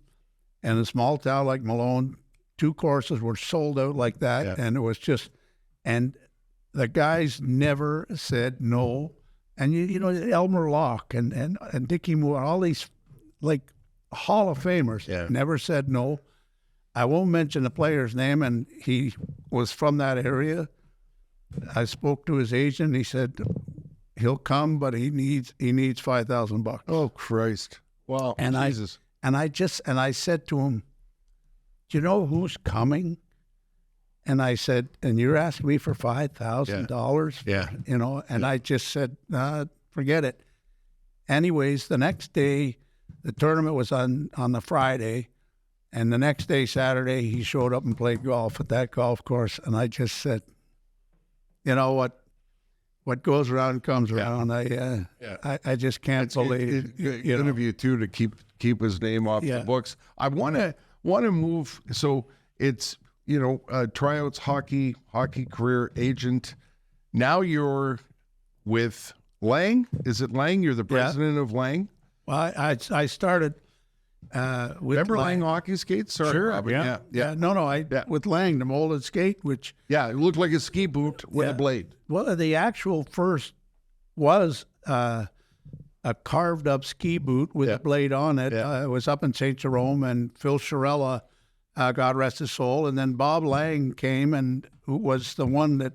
and a small town like Malone, 2 courses were sold out like that, and it was just, and the guys never said no. And Elmer Locke and Dickie Moore, all these like Hall of Famers, never said no. I won't mention the player's name, and he was from that area. I spoke to his agent. He said he'll come, but he needs $5,000.
Oh Christ! Wow.
And
Jesus.
I said to him, do you know who's coming? And I said, and you're asking me for $5,000?
Yeah.
You know, and I just said, forget it. Anyways, the next day, the tournament was on the Friday, and the next day, Saturday, he showed up and played golf at that golf course, and I just said, you know what goes around comes around. I just can't believe
it. Good of you too to keep his name off the books. I want to move. So it's tryouts, hockey career agent. Now you're with Lang. Is it Lang? You're the president of Lang.
Well, I started with
remember Lang hockey skates? Sorry,
Sure.
Robert. Yeah.
No. With Lang, the molded skate, which
it looked like a ski boot with a blade.
Well, the actual first was a carved up ski boot with a blade on it. It was up in St. Jerome, and Phil Shirella, God rest his soul, and then Bob Lang came, and who was the one that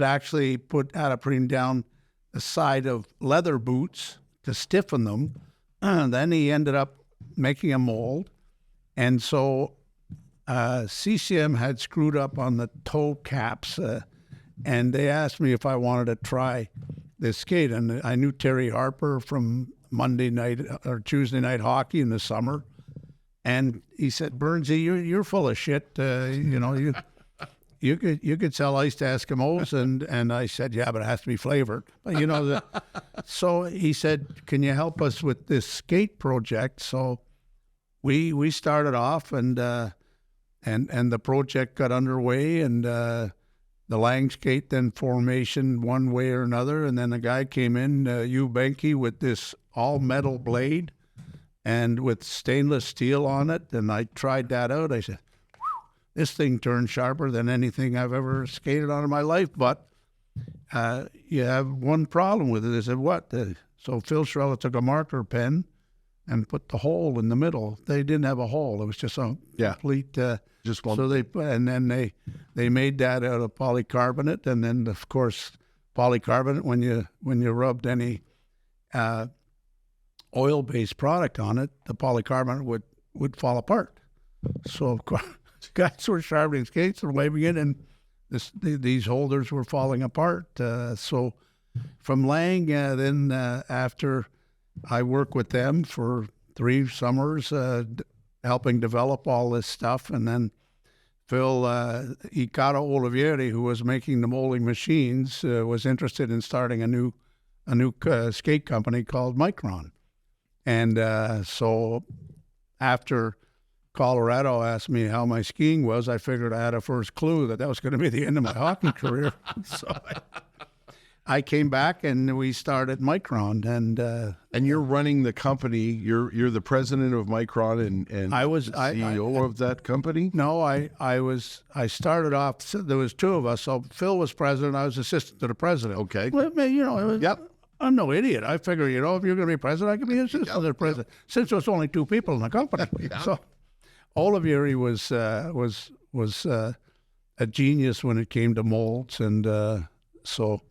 actually had to put down the side of leather boots to stiffen them. And then he ended up making a mold, and so CCM had screwed up on the toe caps, and they asked me if I wanted to try this skate. And I knew Terry Harper from Monday night or Tuesday night hockey in the summer, and he said, "Burnsy, you're full of shit. You could sell ice to Eskimos," and I said, "Yeah, but it has to be flavored." But so he said, "Can you help us with this skate project?" So we started off, and the project got underway, and the Lang skate then formation one way or another, and then a guy came in, Hugh Benke, with this all metal blade and with stainless steel on it, and I tried that out. I said, this thing turned sharper than anything I've ever skated on in my life, but you have one problem with it. I said, what? So Phil Shirella took a marker pen and put the hole in the middle. They didn't have a hole. It was just a complete...
just one.
So they made that out of polycarbonate, and then, of course, polycarbonate, when you rubbed any oil-based product on it, the polycarbonate would fall apart. So, of course, guys were sharpening skates and waving it, and these holders were falling apart. So from Lang, then after I worked with them for 3 summers, helping develop all this stuff, and then Phil Icaro Olivieri, who was making the molding machines, was interested in starting a new skate company called Micron. And so after Colorado asked me how my skiing was, I figured I had a first clue that was going to be the end of my hockey career. So I came back, and we started Micron,
and you're running the company. You're the president of Micron, and
I was
CEO of that company.
No, I started off. So there was 2 of us. So Phil was president. I was assistant to the president.
Okay.
Well, I'm no idiot. I figure, if you're going to be president, I can be assistant to the president. Since there was only 2 people in the company, so Olivieri was a genius when it came to molds, and so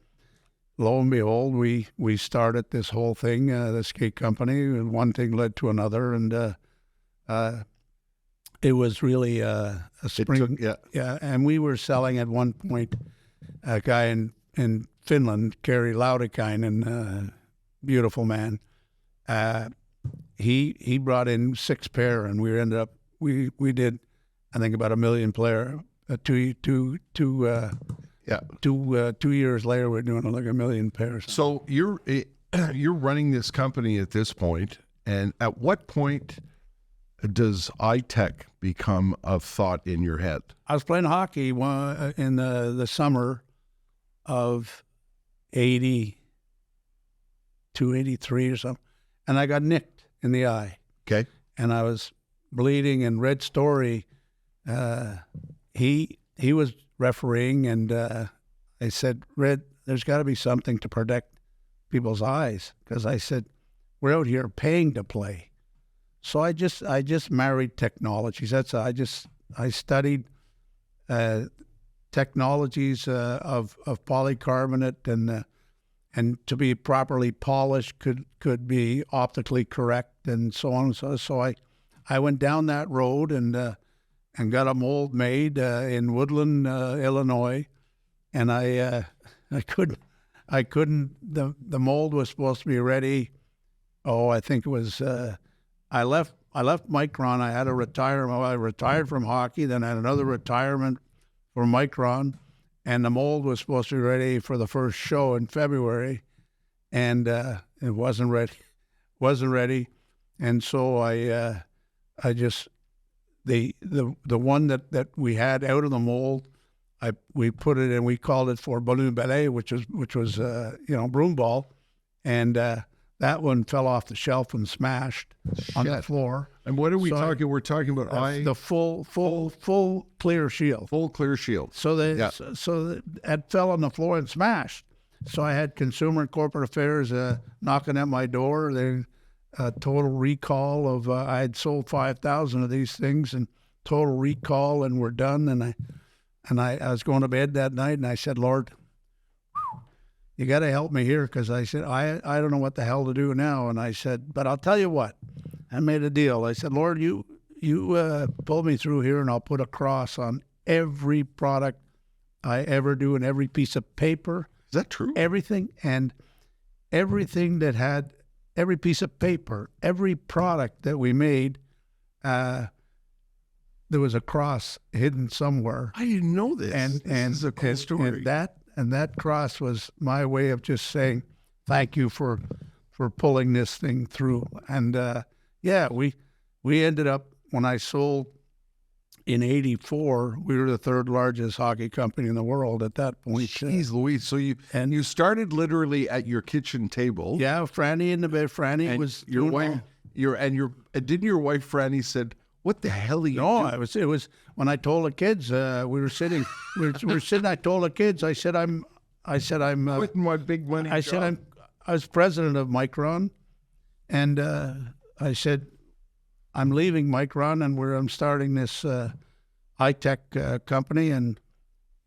lo and behold, we started this whole thing, the skate company, and one thing led to another, and it was really a spring. And we were selling at one point a guy in Finland, Kari Laudikainen, beautiful man. He brought in 6 pair, and we ended up we did, I think, about 1 million pair. 2 years later, we're doing like 1 million pairs.
So you're running this company at this point, and at what point does iTech become a thought in your head?
I was playing hockey in the summer of 82, 83 or something, and I got nicked in the eye.
Okay.
And I was bleeding, and Red Story, he was refereeing, and I said, Red, there's got to be something to protect people's eyes, because I said, we're out here paying to play. So I just married technologies. I studied technologies of polycarbonate, and to be properly polished could be optically correct, and so on. So I went down that road, and and got a mold made in Woodland, Illinois, and I couldn't. The mold was supposed to be ready. Oh, I think it was. I left Micron. I had a retirement. I retired from hockey. Then I had another retirement for Micron, and the mold was supposed to be ready for the first show in February, and it wasn't ready. Wasn't ready, and so I just the one that we had out of the mold. We put it in. We called it for balloon ballet, which was broom ball, and that one fell off the shelf and smashed on the floor.
And what are we talking? We're talking about
the full clear shield.
Full clear shield.
So it fell on the floor and smashed. So I had Consumer and Corporate Affairs knocking at my door. They total recall of I had sold 5,000 of these things, and total recall, and we're done. And I was going to bed that night, and I said, Lord, you got to help me here, because I said, I don't know what the hell to do now. And I said, but I'll tell you what. I made a deal. I said, Lord, you pull me through here, and I'll put a cross on every product I ever do, and every piece of paper.
Is that true?
Everything, and everything that had, every piece of paper, every product that we made, there was a cross hidden somewhere.
I didn't know this.
And
this is a cool story.
And that cross was my way of just saying thank you for pulling this thing through. And we ended up, when I sold in '84, we were the third largest hockey company in the world at that point.
Jeez Louise. So you started literally at your kitchen table.
Yeah, Franny in the bed. Franny
and
was
your wife. Didn't your wife Franny said, "What the hell are you doing?"
No, it was when I told the kids we were sitting. I told the kids. I said I'm
quitting my big money.
I said I was president of Micron, and I said I'm leaving Micron, and I'm starting this high-tech company. And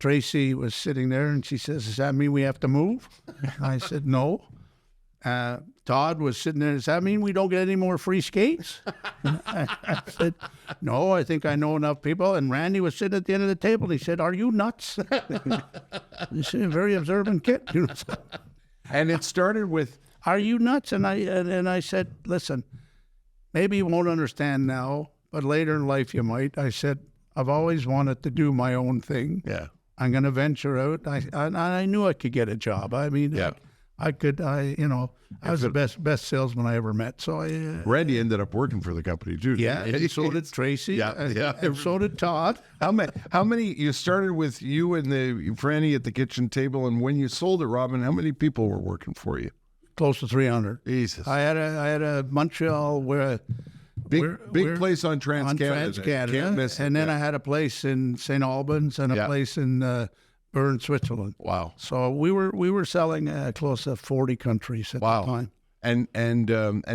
Tracy was sitting there, and she says, "Does that mean we have to move?" I said, "No." Todd was sitting there. Does that mean we don't get any more free skates? I said, "No, I think I know enough people." And Randy was sitting at the end of the table. He said, "Are you nuts?" He's a very observant kid.
And it started with,
"Are you nuts?" And I said, "Listen, maybe you won't understand now, but later in life you might." I said, "I've always wanted to do my own thing.
Yeah.
I'm going to venture out." I knew I could get a job. I mean,
yeah.
I was the best salesman I ever met. So
Randy ended up working for the company too.
Yeah, and so did Tracy.
Yeah.
And so did Todd.
How many? You started with you and Franny at the kitchen table, and when you sold it, Robin, how many people were working for you?
Close to 300.
Jesus.
I had a Montreal
big place on Trans-Canada.
Can't miss it. And then I had a place in St. Albans and a place in Bern, Switzerland.
Wow.
So we were selling close to 40 countries at the time.
And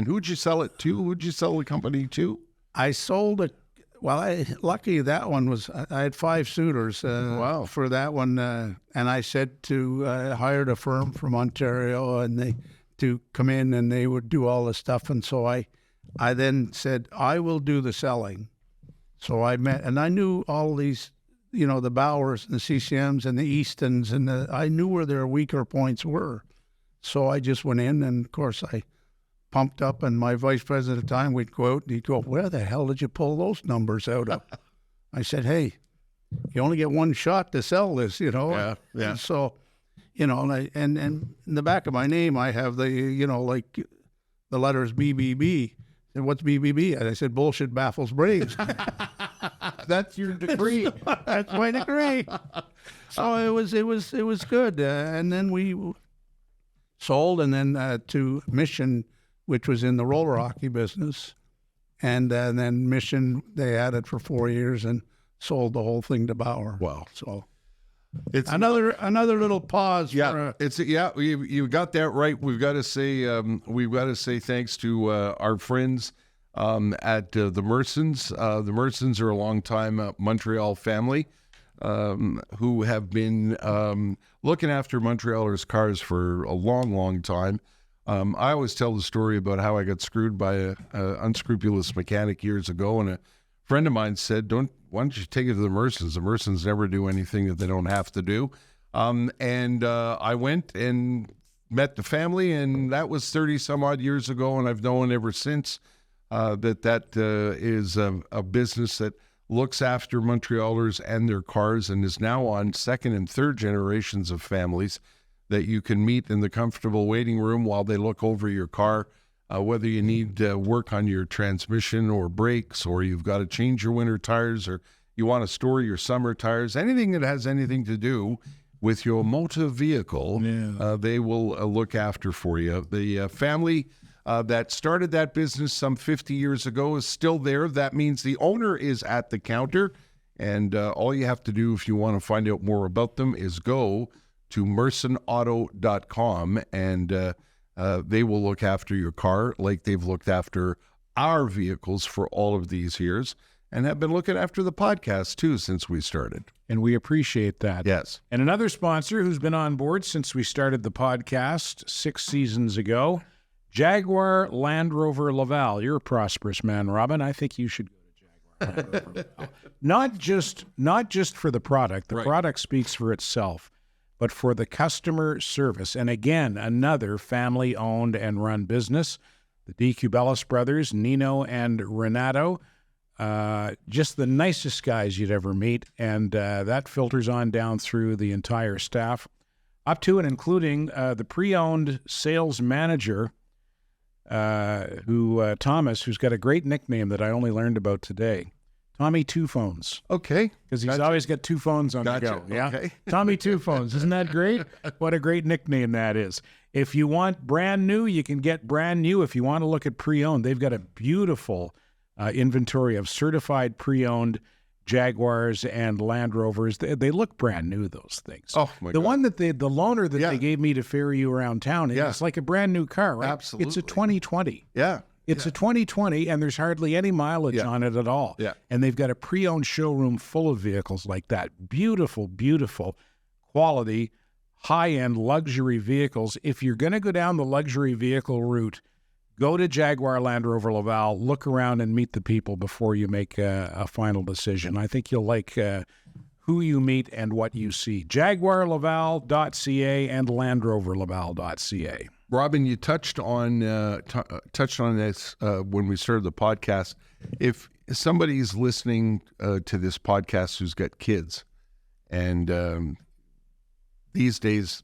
who'd you sell it to? Who'd you sell the company to?
I sold it. Well, lucky that one was. I had 5 suitors for that one, and I said hired a firm from Ontario, and to come in and they would do all the stuff. And so I then said I will do the selling. So I met, and I knew all these. The Bowers and the CCMs and the Eastons, and I knew where their weaker points were. So I just went in, and of course I pumped up, and my vice president at the time would go out and he'd go, "Where the hell did you pull those numbers out of?" I said, "Hey, you only get one shot to sell this,
Yeah.
And so, and in the back of my name I have the, like the letters BBB. And what's BBB? And I said, bullshit baffles brains.
That's your degree.
That's my degree. So it was good. And then we sold, and then to Mission, which was in the roller hockey business. And then Mission, they had it for 4 years and sold the whole thing to Bauer.
Wow.
So
it's
another little pause.
Yeah, you got that right. We've got to say thanks to our friends at the Mersons. The Mersons are a long-time Montreal family who have been looking after Montrealers' cars for a long, long time. I always tell the story about how I got screwed by an unscrupulous mechanic years ago, and a friend of mine said, why don't you take it to the Mersons? The Mersons never do anything that they don't have to do. And I went and met the family, and that was 30 some odd years ago, and I've known ever since that is a business that looks after Montrealers and their cars, and is now on second and third generations of families that you can meet in the comfortable waiting room while they look over your car, whether you need work on your transmission or brakes, or you've got to change your winter tires, or you want to store your summer tires, anything that has anything to do with your motor vehicle, they will look after for you. The family that started that business some 50 years ago is still there. That means the owner is at the counter, and all you have to do if you want to find out more about them is go to mersonauto.com, and they will look after your car like they've looked after our vehicles for all of these years, and have been looking after the podcast too since we started.
And we appreciate that.
Yes.
And another sponsor who's been on board since we started the podcast 6 seasons ago, Jaguar Land Rover Laval. You're a prosperous man, Robin. I think you should go to Jaguar Land Rover Laval. Not just for the product. The product speaks for itself, but for the customer service. And again, another family-owned and run business. The DiCubelis brothers, Nino and Renato, just the nicest guys you'd ever meet, and that filters on down through the entire staff, up to and including the pre-owned sales manager, Thomas, who's got a great nickname that I only learned about today. Tommy Two Phones.
Okay.
Because he's always got two phones on the go. Yeah.
Okay.
Tommy Two Phones. Isn't that great? What a great nickname that is. If you want brand new, you can get brand new. If you want to look at pre-owned, they've got a beautiful inventory of certified pre-owned Jaguars and Land Rovers. They look brand new, those things.
Oh, my God.
The one that the loaner that they gave me to ferry you around town, it's like a brand new car, right?
Absolutely.
It's a 2020.
Yeah.
It's a 2020, and there's hardly any mileage on it at all.
Yeah.
And they've got a pre-owned showroom full of vehicles like that. Beautiful, beautiful quality, high-end luxury vehicles. If you're going to go down the luxury vehicle route, go to Jaguar Land Rover Laval, look around and meet the people before you make a final decision. I think you'll like who you meet and what you see. JaguarLaval.ca and LandRoverLaval.ca.
Robin, you touched on this when we started the podcast. If somebody's listening to this podcast who's got kids, and these days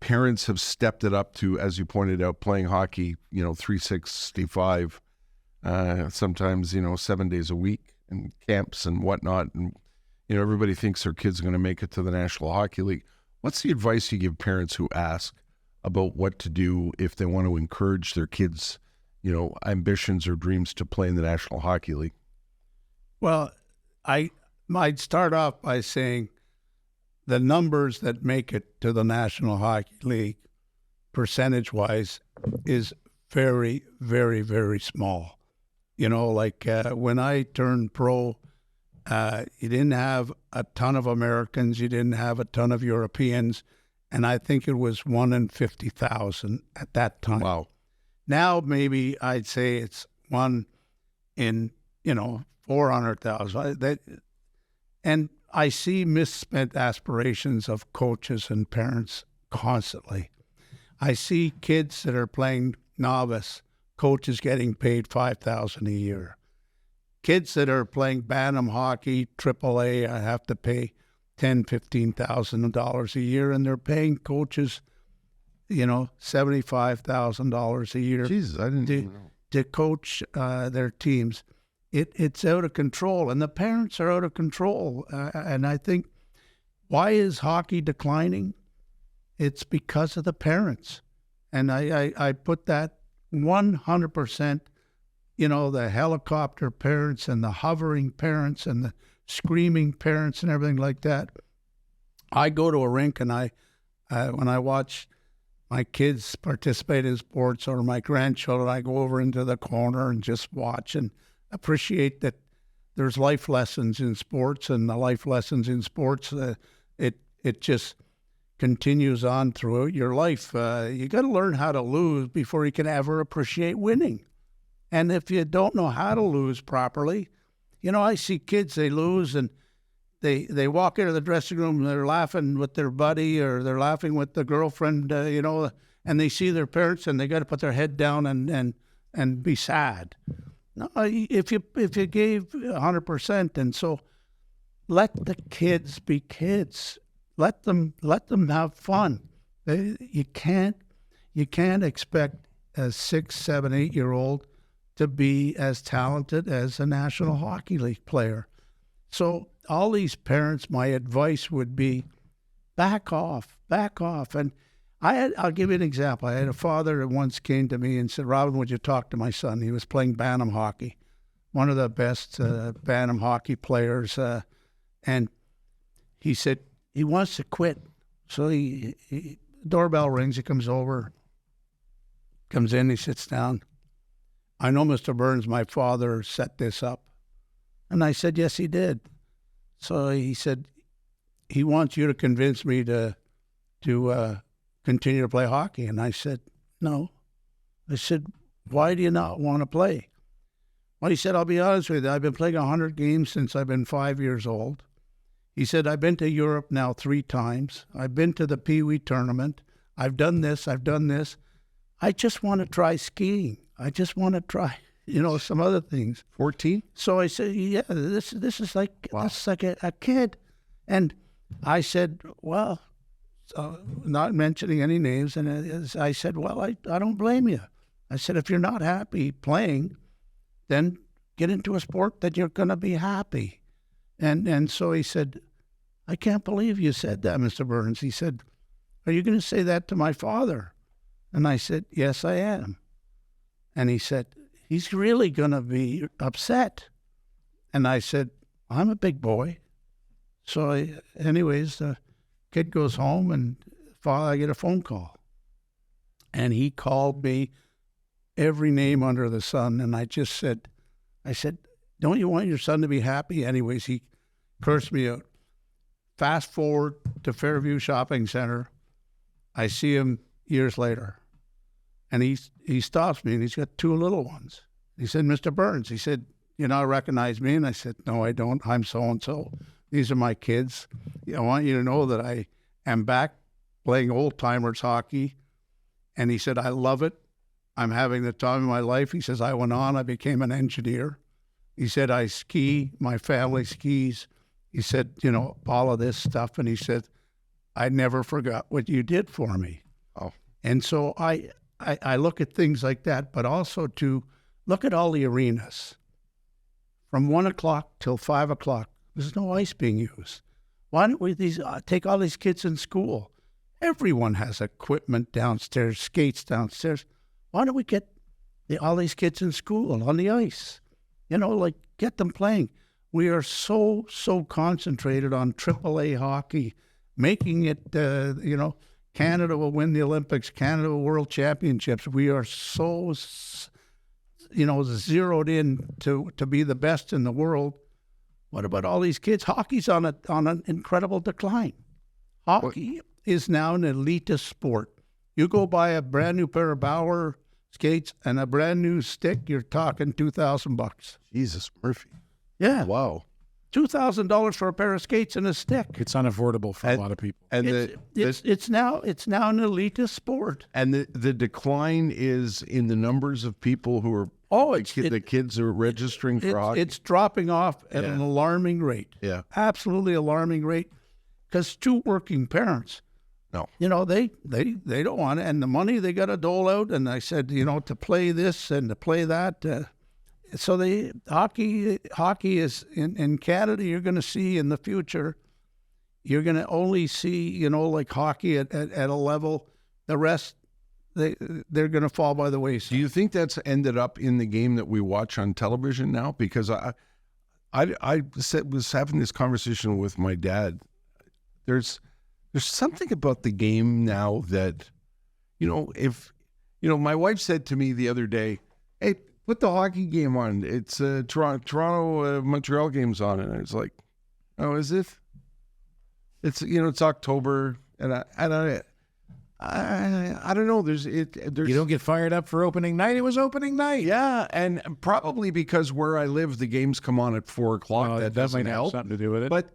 parents have stepped it up to, as you pointed out, playing hockey, 365, sometimes, 7 days a week, and camps and whatnot. And, everybody thinks their kid's going to make it to the National Hockey League. What's the advice you give parents who ask about what to do if they want to encourage their kids, ambitions or dreams to play in the National Hockey League?
Well, I might start off by saying the numbers that make it to the National Hockey League, percentage-wise, is very, very, very small. When I turned pro, you didn't have a ton of Americans, you didn't have a ton of Europeans, and I think it was 1 in 50,000 at that time.
Wow.
Now maybe I'd say it's 1 in, 400,000. And I see misspent aspirations of coaches and parents constantly. I see kids that are playing novice, coaches getting paid $5,000 a year. Kids that are playing Bantam hockey, AAA, I have to pay $10,000, $15,000 a year, and they're paying coaches, $75,000 a year.
Jesus, I didn't even know.
To coach their teams. It's out of control, and the parents are out of control. And I think, why is hockey declining? It's because of the parents. And I put that 100%, the helicopter parents and the hovering parents and the screaming parents and everything like that. I go to a rink and when I watch my kids participate in sports or my grandchildren, I go over into the corner and just watch and appreciate that there's life lessons in sports, and the life lessons in sports, it just continues on throughout your life. You got to learn how to lose before you can ever appreciate winning. And if you don't know how to lose properly, You know, I see kids, they lose, and they walk into the dressing room and they're laughing with their buddy or they're laughing with the girlfriend, you know, and they see their parents and they got to put their head down and be sad. No, if you gave 100%, and so let the kids be kids. Let them have fun. You can't expect a 6, 7, 8-year-old to be as talented as a National Hockey League player. So all these parents, my advice would be, back off. And I'll give you an example. I had a father that once came to me and said, Robin, would you talk to my son? He was playing Bantam hockey, one of the best Bantam hockey players. And he said he wants to quit. So he doorbell rings. He comes in, he sits down. I know, Mr. Burns, my father set this up. And I said, yes, he did. So he said, he wants you to convince me to continue to play hockey. And I said, no. I said, why do you not want to play? Well, he said, I'll be honest with you, I've been playing 100 games since I've been 5 years old. He said, I've been to Europe now 3 times. I've been to the Pee Wee tournament. I've done this. I just want to try skiing. I just want to try, some other things.
14?
So I said, yeah, this is like, wow. This is like a kid. And I said, well, not mentioning any names, and I said, well, I don't blame you. I said, if you're not happy playing, then get into a sport that you're going to be happy. And so he said, I can't believe you said that, Mr. Burns. He said, are you going to say that to my father? And I said, yes, I am. And he said, he's really going to be upset. And I said, I'm a big boy. So anyways, the kid goes home, and I get a phone call. And he called me every name under the sun. And I said, don't you want your son to be happy? Anyways, he cursed me out. Fast forward to Fairview Shopping Center. I see him years later. And he stops me, and he's got 2 little ones. He said, Mr. Burns, he said, you now recognize me? And I said, no, I don't. I'm so-and-so. These are my kids. I want you to know that I am back playing old-timers hockey. And he said, I love it. I'm having the time of my life. He says, I went on. I became an engineer. He said, I ski. My family skis. He said, all of this stuff. And he said, I never forgot what you did for me.
Oh.
And so I look at things like that, but also to look at all the arenas. From 1 o'clock till 5 o'clock, there's no ice being used. Why don't we take all these kids in school? Everyone has equipment downstairs, skates downstairs. Why don't we get all these kids in school on the ice? Get them playing. We are so concentrated on AAA hockey, making it, Canada will win the Olympics, Canada will World Championships. We are so, zeroed in to be the best in the world. What about all these kids? Hockey's on an incredible decline. Hockey is now an elitist sport. You go buy a brand new pair of Bauer skates and a brand new stick, you're talking $2,000.
Jesus, Murphy.
Yeah.
Wow.
$2,000 for a pair of skates and a stick.
It's unaffordable for a lot of people.
And
it's now an elitist sport.
And the decline is in the numbers of people who are the kids who are registering for hockey.
It's dropping off at an alarming rate.
Yeah.
Absolutely alarming rate. Because 2 working parents,
no,
they don't want it, and the money they got to dole out. And I said, to play this and to play that. So the hockey is in Canada. You're going to see in the future, you're going to only see hockey at a level. The rest, they're going to fall by the wayside.
Do you think that's ended up in the game that we watch on television now? Because I was having this conversation with my dad. There's something about the game now that, my wife said to me the other day, hey, put the hockey game on. It's Toronto Montreal game's on it. And it's like, oh, is it? It's it's October, and I don't know. There's
You don't get fired up for opening night. It was opening night.
Yeah, and probably because where I live, the games come on at 4 o'clock.
Well,
that
that
doesn't
might have
help.
something to do with it.
But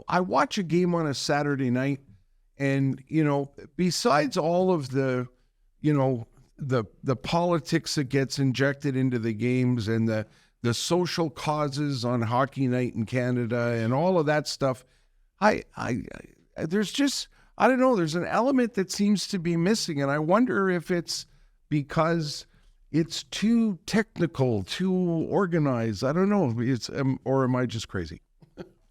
I watch a game on a Saturday night, and besides all of the, the politics that gets injected into the games and the social causes on hockey night in Canada and all of that stuff, there's just, I don't know, there's an element that seems to be missing, and I wonder if it's because it's too technical, too organized. I don't know. It's or am I just crazy?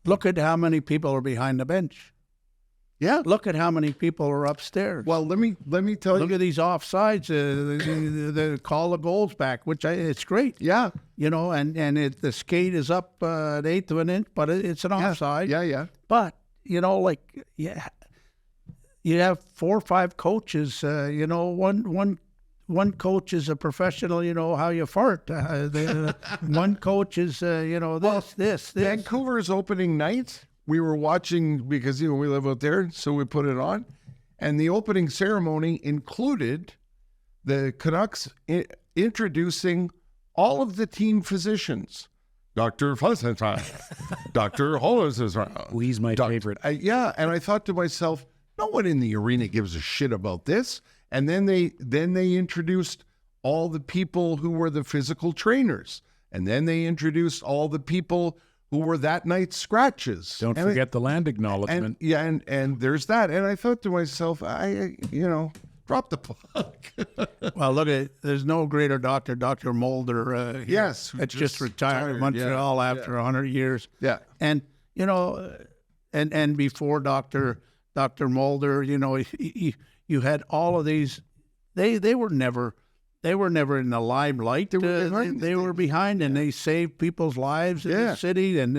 Look at how many people are behind the bench.
Yeah.
Look at how many people are upstairs.
Well, let me tell you.
Look at these offsides. The call the goals back, which it's great.
Yeah.
And the skate is up an eighth of an inch, but it's an offside.
Yeah.
But you have 4 or 5 coaches. One coach is a professional. You know how you fart. One coach is this.
Vancouver's opening night, we were watching because we live out there, so we put it on, and the opening ceremony included the Canucks introducing all of the team physicians. Dr. Fussenstein, Dr. Hollis.
He's my favorite.
And I thought to myself, no one in the arena gives a shit about this. And then they introduced all the people who were the physical trainers. And then they introduced all the people who were that night's scratches.
Don't forget the land acknowledgement.
And there's that. And I thought to myself, drop the puck.
Well, look at there's no greater doctor, Dr. Mulder.
Yes.
It's just retired in Montreal after 100 years.
Yeah.
And, and before Dr. Mulder, you had all of these. They were never in the limelight. They were behind, and they saved people's lives in the city, and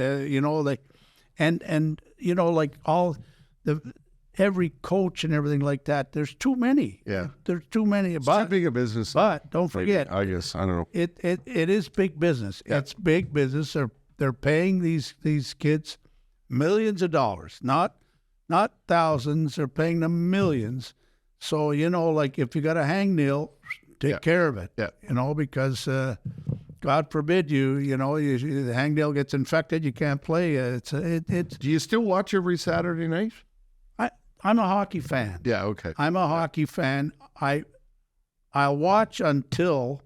every coach and everything like that. There's too many.
Yeah,
there's too many.
It's too big a business.
But don't forget,
I guess I don't know.
It is big business. Yeah. It's big business. They're paying these kids millions of dollars, not thousands. They're paying them millions. So, if you got a hangnail, take care of it. Yeah. Because God forbid the hangnail gets infected, you can't play.
Do you still watch every Saturday night?
I'm a hockey fan.
Yeah, okay.
I'm a hockey fan. I'll watch until,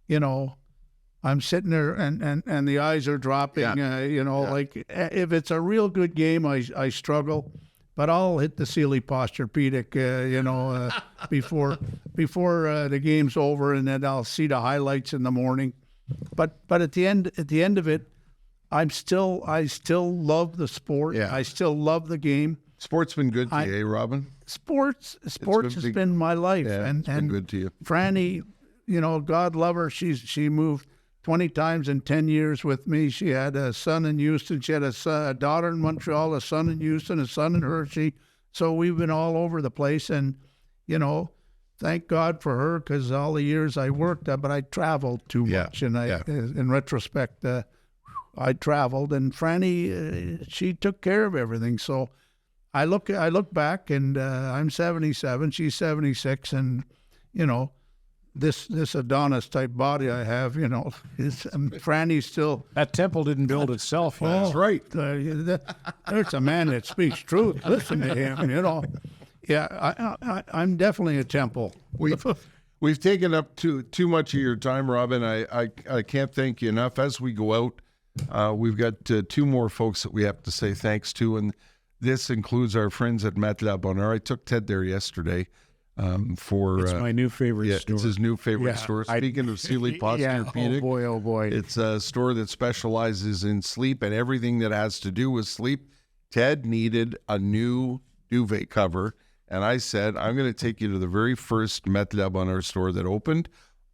I'm sitting there and the eyes are dropping. If it's a real good game, I struggle. But I'll hit the Sealy Posturepedic, before the game's over, and then I'll see the highlights in the morning. But at the end of it, I still love the sport.
Yeah.
I still love the game.
Sport's been good to you, Robin?
Sports has been my life.
Yeah,
and
been good to you.
Franny, God love her. She moved 20 times in 10 years with me. She had a son in Houston. She had a daughter in Montreal, a son in Houston, a son in Hershey. So we've been all over the place. And, thank God for her, because all the years I worked, but I traveled too much. And in retrospect, I traveled. And Franny, she took care of everything. So I look back, and I'm 77. She's 76. And, this Adonis type body I have, Franny's still.
That temple didn't build itself.
That's right.
There's a man that speaks truth. Listen to him, Yeah, I'm definitely a temple.
We've taken up too much of your time, Robin. I can't thank you enough. As we go out, we've got 2 more folks that we have to say thanks to, and this includes our friends at Matelas Bonheur. I took Ted there yesterday.
It's my new favorite store.
It's his new favorite store. Speaking of Sealy Posturepedic,
oh boy.
It's a store that specializes in sleep and everything that has to do with sleep. Ted needed a new duvet cover, and I said, I'm going to take you to the very first Matelas Bonheur store that opened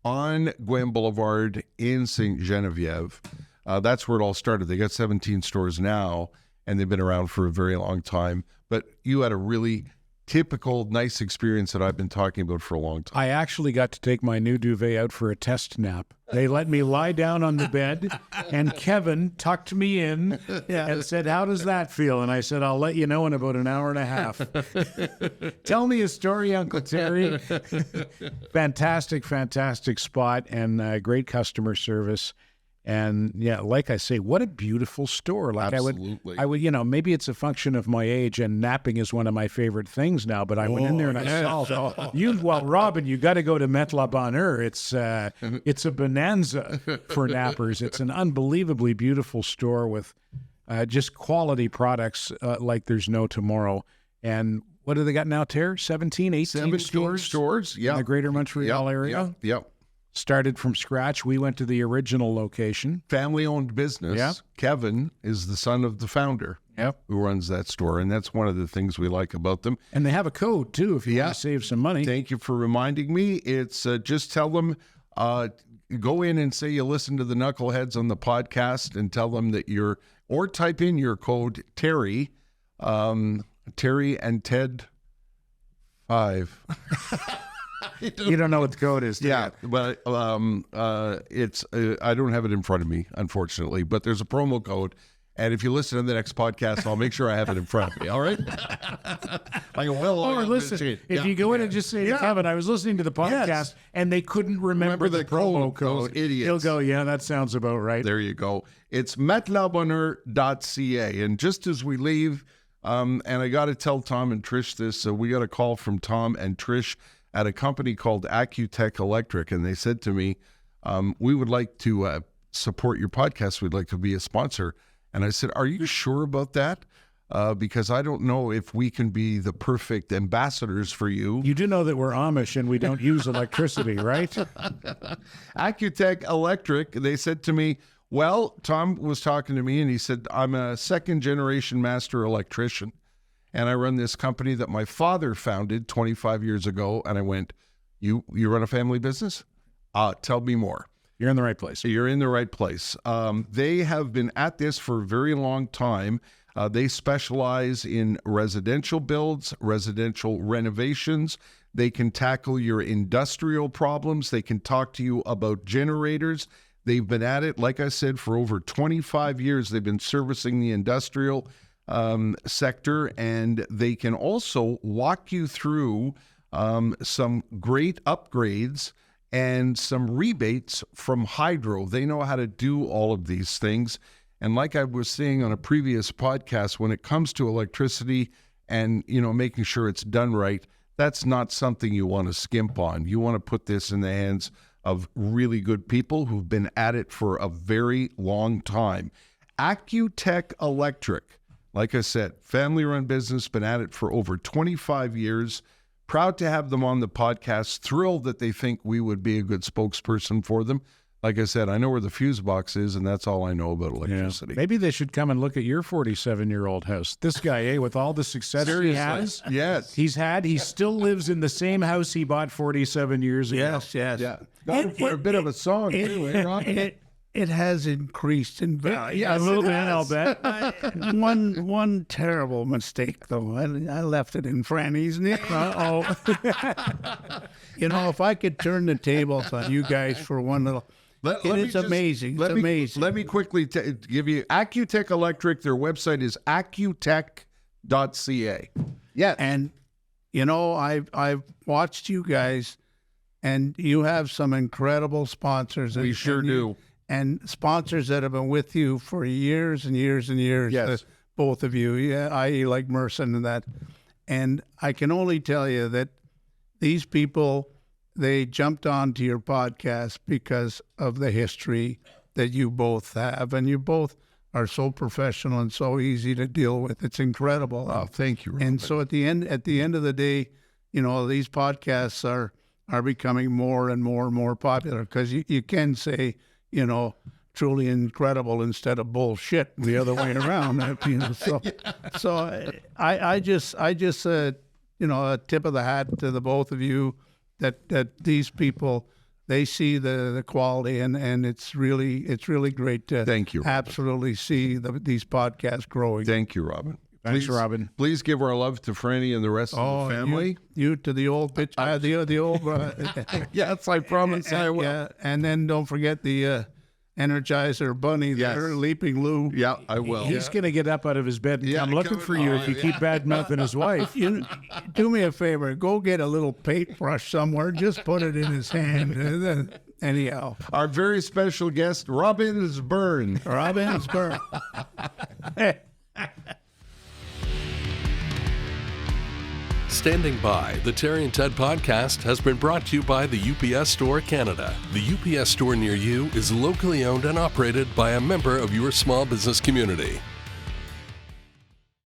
on Gwen Boulevard in St. Genevieve. That's where it all started. They got 17 stores now, and they've been around for a very long time. But you had a really typical nice experience that I've been talking about for a long time.
I actually got to take my new duvet out for a test nap. They let me lie down on the bed, and Kevin tucked me in and said, "How does that feel?" And I said, "I'll let you know in about an hour and a half." Tell me a story, Uncle Terry. Fantastic, fantastic spot, and great customer service. And yeah, like I say, what a beautiful store. Like
Absolutely.
I would, maybe it's a function of my age, and napping is one of my favorite things now, but I went in there and I saw Robin, you got to go to Matelas Bonheur. It's a bonanza for nappers. It's an unbelievably beautiful store with just quality products like there's no tomorrow. And what do they got now, Ter? 17 stores?
Yeah.
In the greater Montreal area?
Yep.
Started from scratch. We went to the original location.
Family-owned business.
Yeah.
Kevin is the son of the founder who runs that store, and that's one of the things we like about them.
And they have a code, too, if you want to save some money.
Thank you for reminding me. It's just tell them, go in and say you listen to the Knuckleheads on the podcast and tell them that or type in your code Terry, Terry and Ted 5.
You don't know what the code is.
Yeah, but it's I don't have it in front of me, unfortunately. But there's a promo code, and if you listen to the next podcast, I'll make sure I have it in front of me. All right?
Or listen, if you go in and just say to Kevin, I was listening to the podcast, and they couldn't remember the promo code.
Idiots.
He'll go, yeah, that sounds about right.
There you go. It's matelasbonheur.ca. And just as we leave, and I got to tell Tom and Trish this, we got a call from Tom and Trish at a company called Accutech Electric, and they said to me, we would like to support your podcast. We'd like to be a sponsor. And I said, are you sure about that? Because I don't know if we can be the perfect ambassadors for you.
You do know that we're Amish and we don't use electricity, right?
Accutech Electric, they said to me, well, Tom was talking to me and he said, I'm a second-generation master electrician. And I run this company that my father founded 25 years ago. And I went, you run a family business? Tell me more.
You're in the right place.
You're in the right place. They have been at this for a very long time. They specialize in residential builds, residential renovations. They can tackle your industrial problems. They can talk to you about generators. They've been at it, like I said, for over 25 years. They've been servicing the industrial sector, and they can also walk you through some great upgrades and some rebates from Hydro. They know how to do all of these things. And like I was saying on a previous podcast, when it comes to electricity and, making sure it's done right, that's not something you want to skimp on. You want to put this in the hands of really good people who've been at it for a very long time. Accutech Electric. Like I said, family-run business, been at it for over 25 years. Proud to have them on the podcast. Thrilled that they think we would be a good spokesperson for them. Like I said, I know where the fuse box is, and that's all I know about electricity.
Yeah. Maybe they should come and look at your 47-year-old house. This guy, with all the success he has, he still lives in the same house he bought 47 years ago.
Yes.
Yeah. Got it for a bit of a song, too,
It has increased in value.
Yeah, a little bit, I'll bet.
One terrible mistake, though. I left it in Franny's. If I could turn the tables on you guys for one little... It's amazing. It's amazing.
Let me quickly give you Accutech Electric. Their website is accutech.ca.
Yeah. And, I've watched you guys, and you have some incredible sponsors.
We sure do.
And sponsors that have been with you for years and years and years.
Yes.
Both of you, i.e. like Merson and that. And I can only tell you that these people, they jumped onto your podcast because of the history that you both have. And you both are so professional and so easy to deal with. It's incredible.
Oh, thank you, Robin.
And so at the end of the day, these podcasts are becoming more and more and more popular because you can say, truly incredible instead of bullshit the other way around. So I just a tip of the hat to the both of you that these people, they see the quality and it's really great to
Thank you, Robin.
absolutely see these podcasts growing.
Thank you, Robin.
Thanks, Robin.
Please give our love to Franny and the rest of the family.
You to the old bitch, the old.
Yes, I promise I will.
Yeah, and then don't forget the Energizer bunny there, Leaping Lou.
Yeah, I will.
He's going to get up out of his bed and come looking for you if you keep bad-mouthing his wife.
You do me a favor, go get a little paintbrush somewhere, just put it in his hand. And then, anyhow,
Our very special guest, Robin Byrne.
Robin Spur.
Standing by, the Terry and Ted podcast has been brought to you by the UPS Store Canada. The UPS Store near you is locally owned and operated by a member of your small business community.